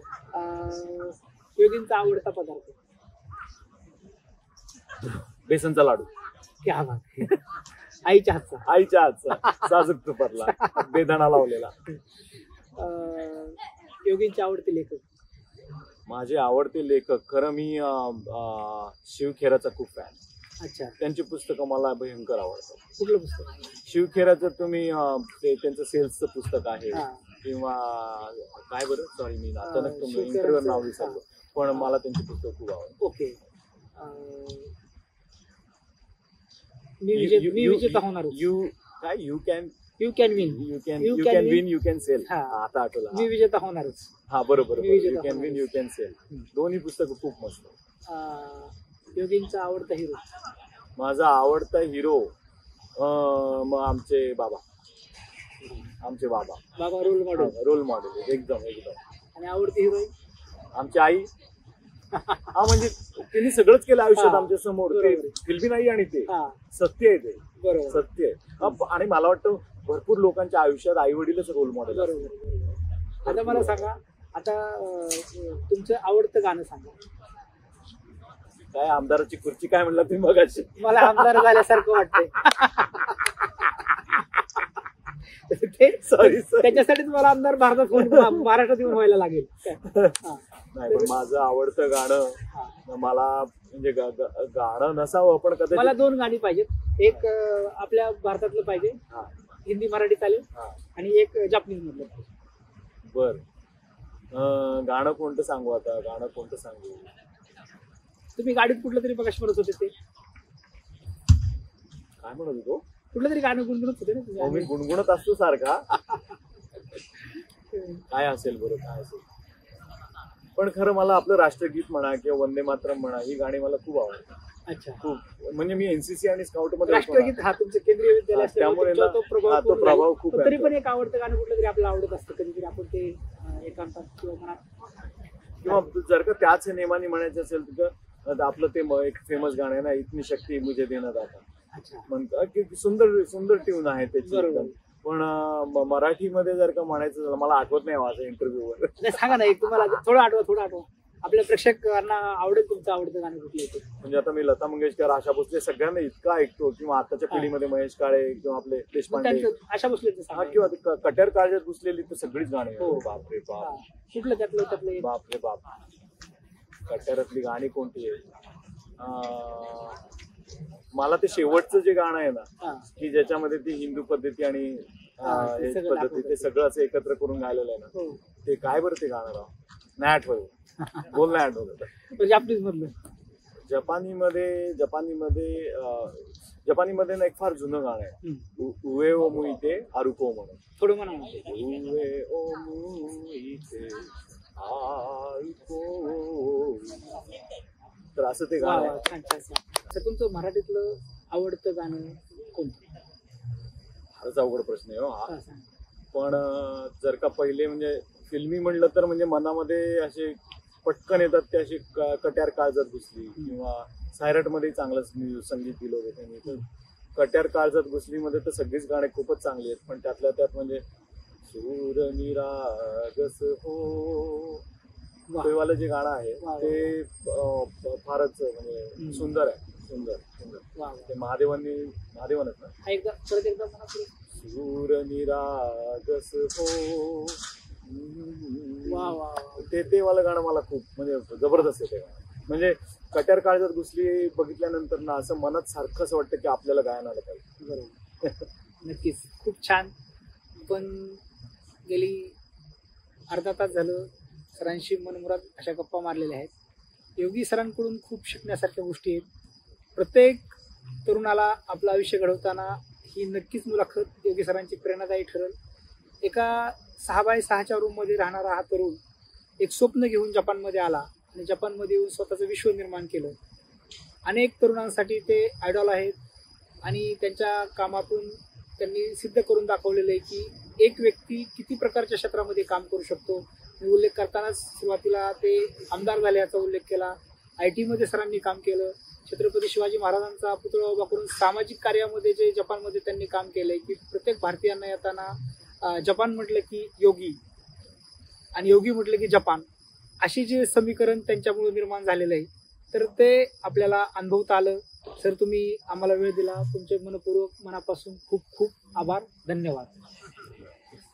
योगींचा आवडता पदार्थ? बेसनचा लाडू. क्या बात. आईच्या हातचा साजूक तुपातला बेदाणा लावलेला. योगींचे आवडते लेखक? माझे आवडते लेखक खरं मी शिव खेराचा खूप फॅन. अच्छा. त्यांची पुस्तकं मला भयंकर आवडतात. कुठलं पुस्तक? शिव खेराचं तुम्ही त्यांचं सेल्सचं पुस्तक आहे, किंवा काय बरं, सॉरी मी अचानक इंटरव्ह्यू नाव विसरलो, पण मला त्यांची पुस्तक खूप आवडतं. ओके. मी विजेता होणार. You can win you can sell. आता आठवलं. मी विजेता होणारच. हा बरोबर. You can win you can sell. दोन्ही पुस्तकं खूप मस्त. योगींचा आवडता हिरो? माझा आवडता हिरो मग आमचे बाबा रोल मॉडेल एकदम. आणि आवडती हिरोईन? आमची आई. हा म्हणजे त्यांनी सगळंच केलं आयुष्यात आमच्या समोर. ते फिल्मी नाही आणि ते सत्य आहे. ते बरोबर सत्य आहे. आणि मला वाटतं भरपूर लोकांच्या आयुष्यात आई वडीलच रोल मॉडेल. बरोबर. आता मला सांगा, आता तुमचं आवडतं गाणं सांगा. काय आमदाराची खुर्ची काय म्हणला तुम्ही मगाशी? मला आमदार झाल्यासारखं वाटतंय. सॉरी, त्याच्यासाठी तुम्हाला आमदार महाराष्ट्रात येऊन व्हायला लागेल. नाही, पण माझं आवडतं गाणं मला म्हणजे गाणं नसावं पण कदाचित मला 2 गाणी पाहिजेत. एक आपल्या भारतातलं पाहिजे, हिंदी मराठी चालेल, आणि एक जापनीज मधलं. बर. गाणं कोणतं सांगू आता, गाणं कोणतं सांगू? तुम्ही गाडीत कुठलं तरी बघा म्हणत होते ते, काय म्हणत होतो? कुठलं तरी गाणं गुणगुणत होते ना हो, मी तुम्ही. गुणगुणत असतो सारखा. काय असेल बरं, काय असेल? पण खरं मला आपलं राष्ट्रगीत म्हणा किंवा वंदे मातरम म्हणा, ही गाणी मला खूप आवडतात. अच्छा, खूप. म्हणजे मी एनसीसी आणि स्काउट मध्ये होतो ना. राष्ट्रगीत हा तुमचं केंद्रीय विद्यालय हा, त्यामुळे असल्यामुळे ना, तो प्रभाव हा, तो पूर्ण प्रभाव आहे. खूप पण तरी आहे. पण एक आवडतं गाणं कुठलं तरी आपल्याला आवडत असतं, कधीतरी आपण ते एकांतात किंवा मनात. किंवा जर का त्याच नेमाने म्हणायचं असेल तर आपलं ते एक फेमस गाणं आहे ना, इतनी शक्ती मुझे देना दाता. अच्छा, म्हणतात की सुंदर सुंदर ट्यून आहे त्याची बरोबर. एकदम. पण मराठीमध्ये जर का म्हणायचं झालं, मला आठवत नाही माझ्या इंटरव्ह्यूवर. नाही, सांगा ना एक, तुम्हाला थोडं आठवा. आपल्या प्रेक्षकांना आवडेल तुमचं आवडतं गाणं कुठलं आहे ते. म्हणजे आता मी लता मंगेशकर, आशा भोसले सगळ्यांना इतका ऐकतो, किंवा आताच्या पिढीमध्ये महेश काळे किंवा आपले मग देशपांडे, त्यांचं आशा भोसलेचं हा, सांगा. किंवा ते कट्यार काळजात घुसलेली तर सगळीच गाणी आहेत. हो. बापरे बाप, हा. कुठलं त्यातलं एक? बापरे बाप. कट्यारातली गाणी कोणती आहे? मला ते शेवटचं जे गाणं आहे ना, हा. की ज्याच्यामध्ये ती हिंदू पद्धती आणि हा, ते हेच सगळं पद्धती दाखवतात. ते सगळं असं एकत्र करून गायलेलं आहे ना, हो. ते काय बरं ते गाणं राव, नाही आठवत. बोल, नाही आठवत आता. म्हणजे आपलीच मधलं. जपानीमध्ये ना एक फार जुनं गाणं आहे, उवे ओ मुईते आरुको म्हणून. थोडं म्हणा. उवे ओ मुईते आरुको. तर असं ते वा गाणं वा, आहे. छान छान छान. तर तुमचं मराठीतलं आवडतं गाणं कोणतं? फारच अवघड प्रश्न आहे हो हा. हा, सांगा. पण जर का पहिले म्हणजे फिल्मी म्हणलं तर म्हणजे मनामध्ये असे पटकन येतात ते असे कट्यार काळजात घुसली, किंवा सायरट मध्ये चांगलं संगीत दिलं होतं त्यांनी. तर कट्यार काळजात घुसली मध्ये तर सगळीच गाणी खूपच चांगली आहेत, पण त्यातल्या त्यात म्हणजे सूर निरागस हो, वा. ते वालं जे गाणं आहे वा, वा. ते फारच म्हणजे सुंदर आहे, सुंदर सुंदर. वा वा. ते महादेवनच ना, हा, एकदा परत एकदा म्हणा पुढे. सूर निरागस हो. वा वा वा. ते वालं गाणं मला खूप म्हणजे जबरदस्त आहे ते गाणं. म्हणजे कट्यार काळजात घुसली बघितल्यानंतर ना असं मनात सारखं असं वाटतं की आपल्याला गायन आलं पाहिजे. बरोबर. नक्कीच खूप छान. पण गेली अर्धा तास झालं सरांशी मनमुराद अशा गप्पा मारलेल्या आहेत. योगी सरांकडून खूप शिकण्यासारख्या गोष्टी आहेत. प्रत्येक तरुणाला आपलं आयुष्य घडवताना ही नक्कीच मुलाखत योगी सरांची प्रेरणादायी ठरेल. एका 6x6च्या रूममध्ये राहणारा हा तरुण एक स्वप्न घेऊन जपानमध्ये आला आणि जपानमध्ये येऊन स्वतःचं विश्व निर्माण केलं. अनेक तरुणांसाठी ते आयडॉल आहेत आणि त्यांच्या कामातून त्यांनी सिद्ध करून दाखवलेलं आहे की एक व्यक्ती किती प्रकारच्या क्षेत्रामध्ये काम करू शकतो. मी उल्लेख करतानाच सुरुवातीला ते आमदार झाले याचा उल्लेख केला. IT मध्ये सरांनी काम केलं. छत्रपती शिवाजी महाराजांचा पुतळा उभा करून सामाजिक कार्यामध्ये जे जपानमध्ये त्यांनी काम केलंय, की प्रत्येक भारतीयांना येताना जपान म्हटलं की योगी आणि योगी म्हटलं की जपान, अशी जे समीकरण त्यांच्यामुळे निर्माण झालेलं आहे. तर ते आपल्याला अनुभवता आलं. सर, तुम्ही आम्हाला वेळ दिला, तुमचे मनपूर्वक मनापासून खूप खूप आभार. धन्यवाद.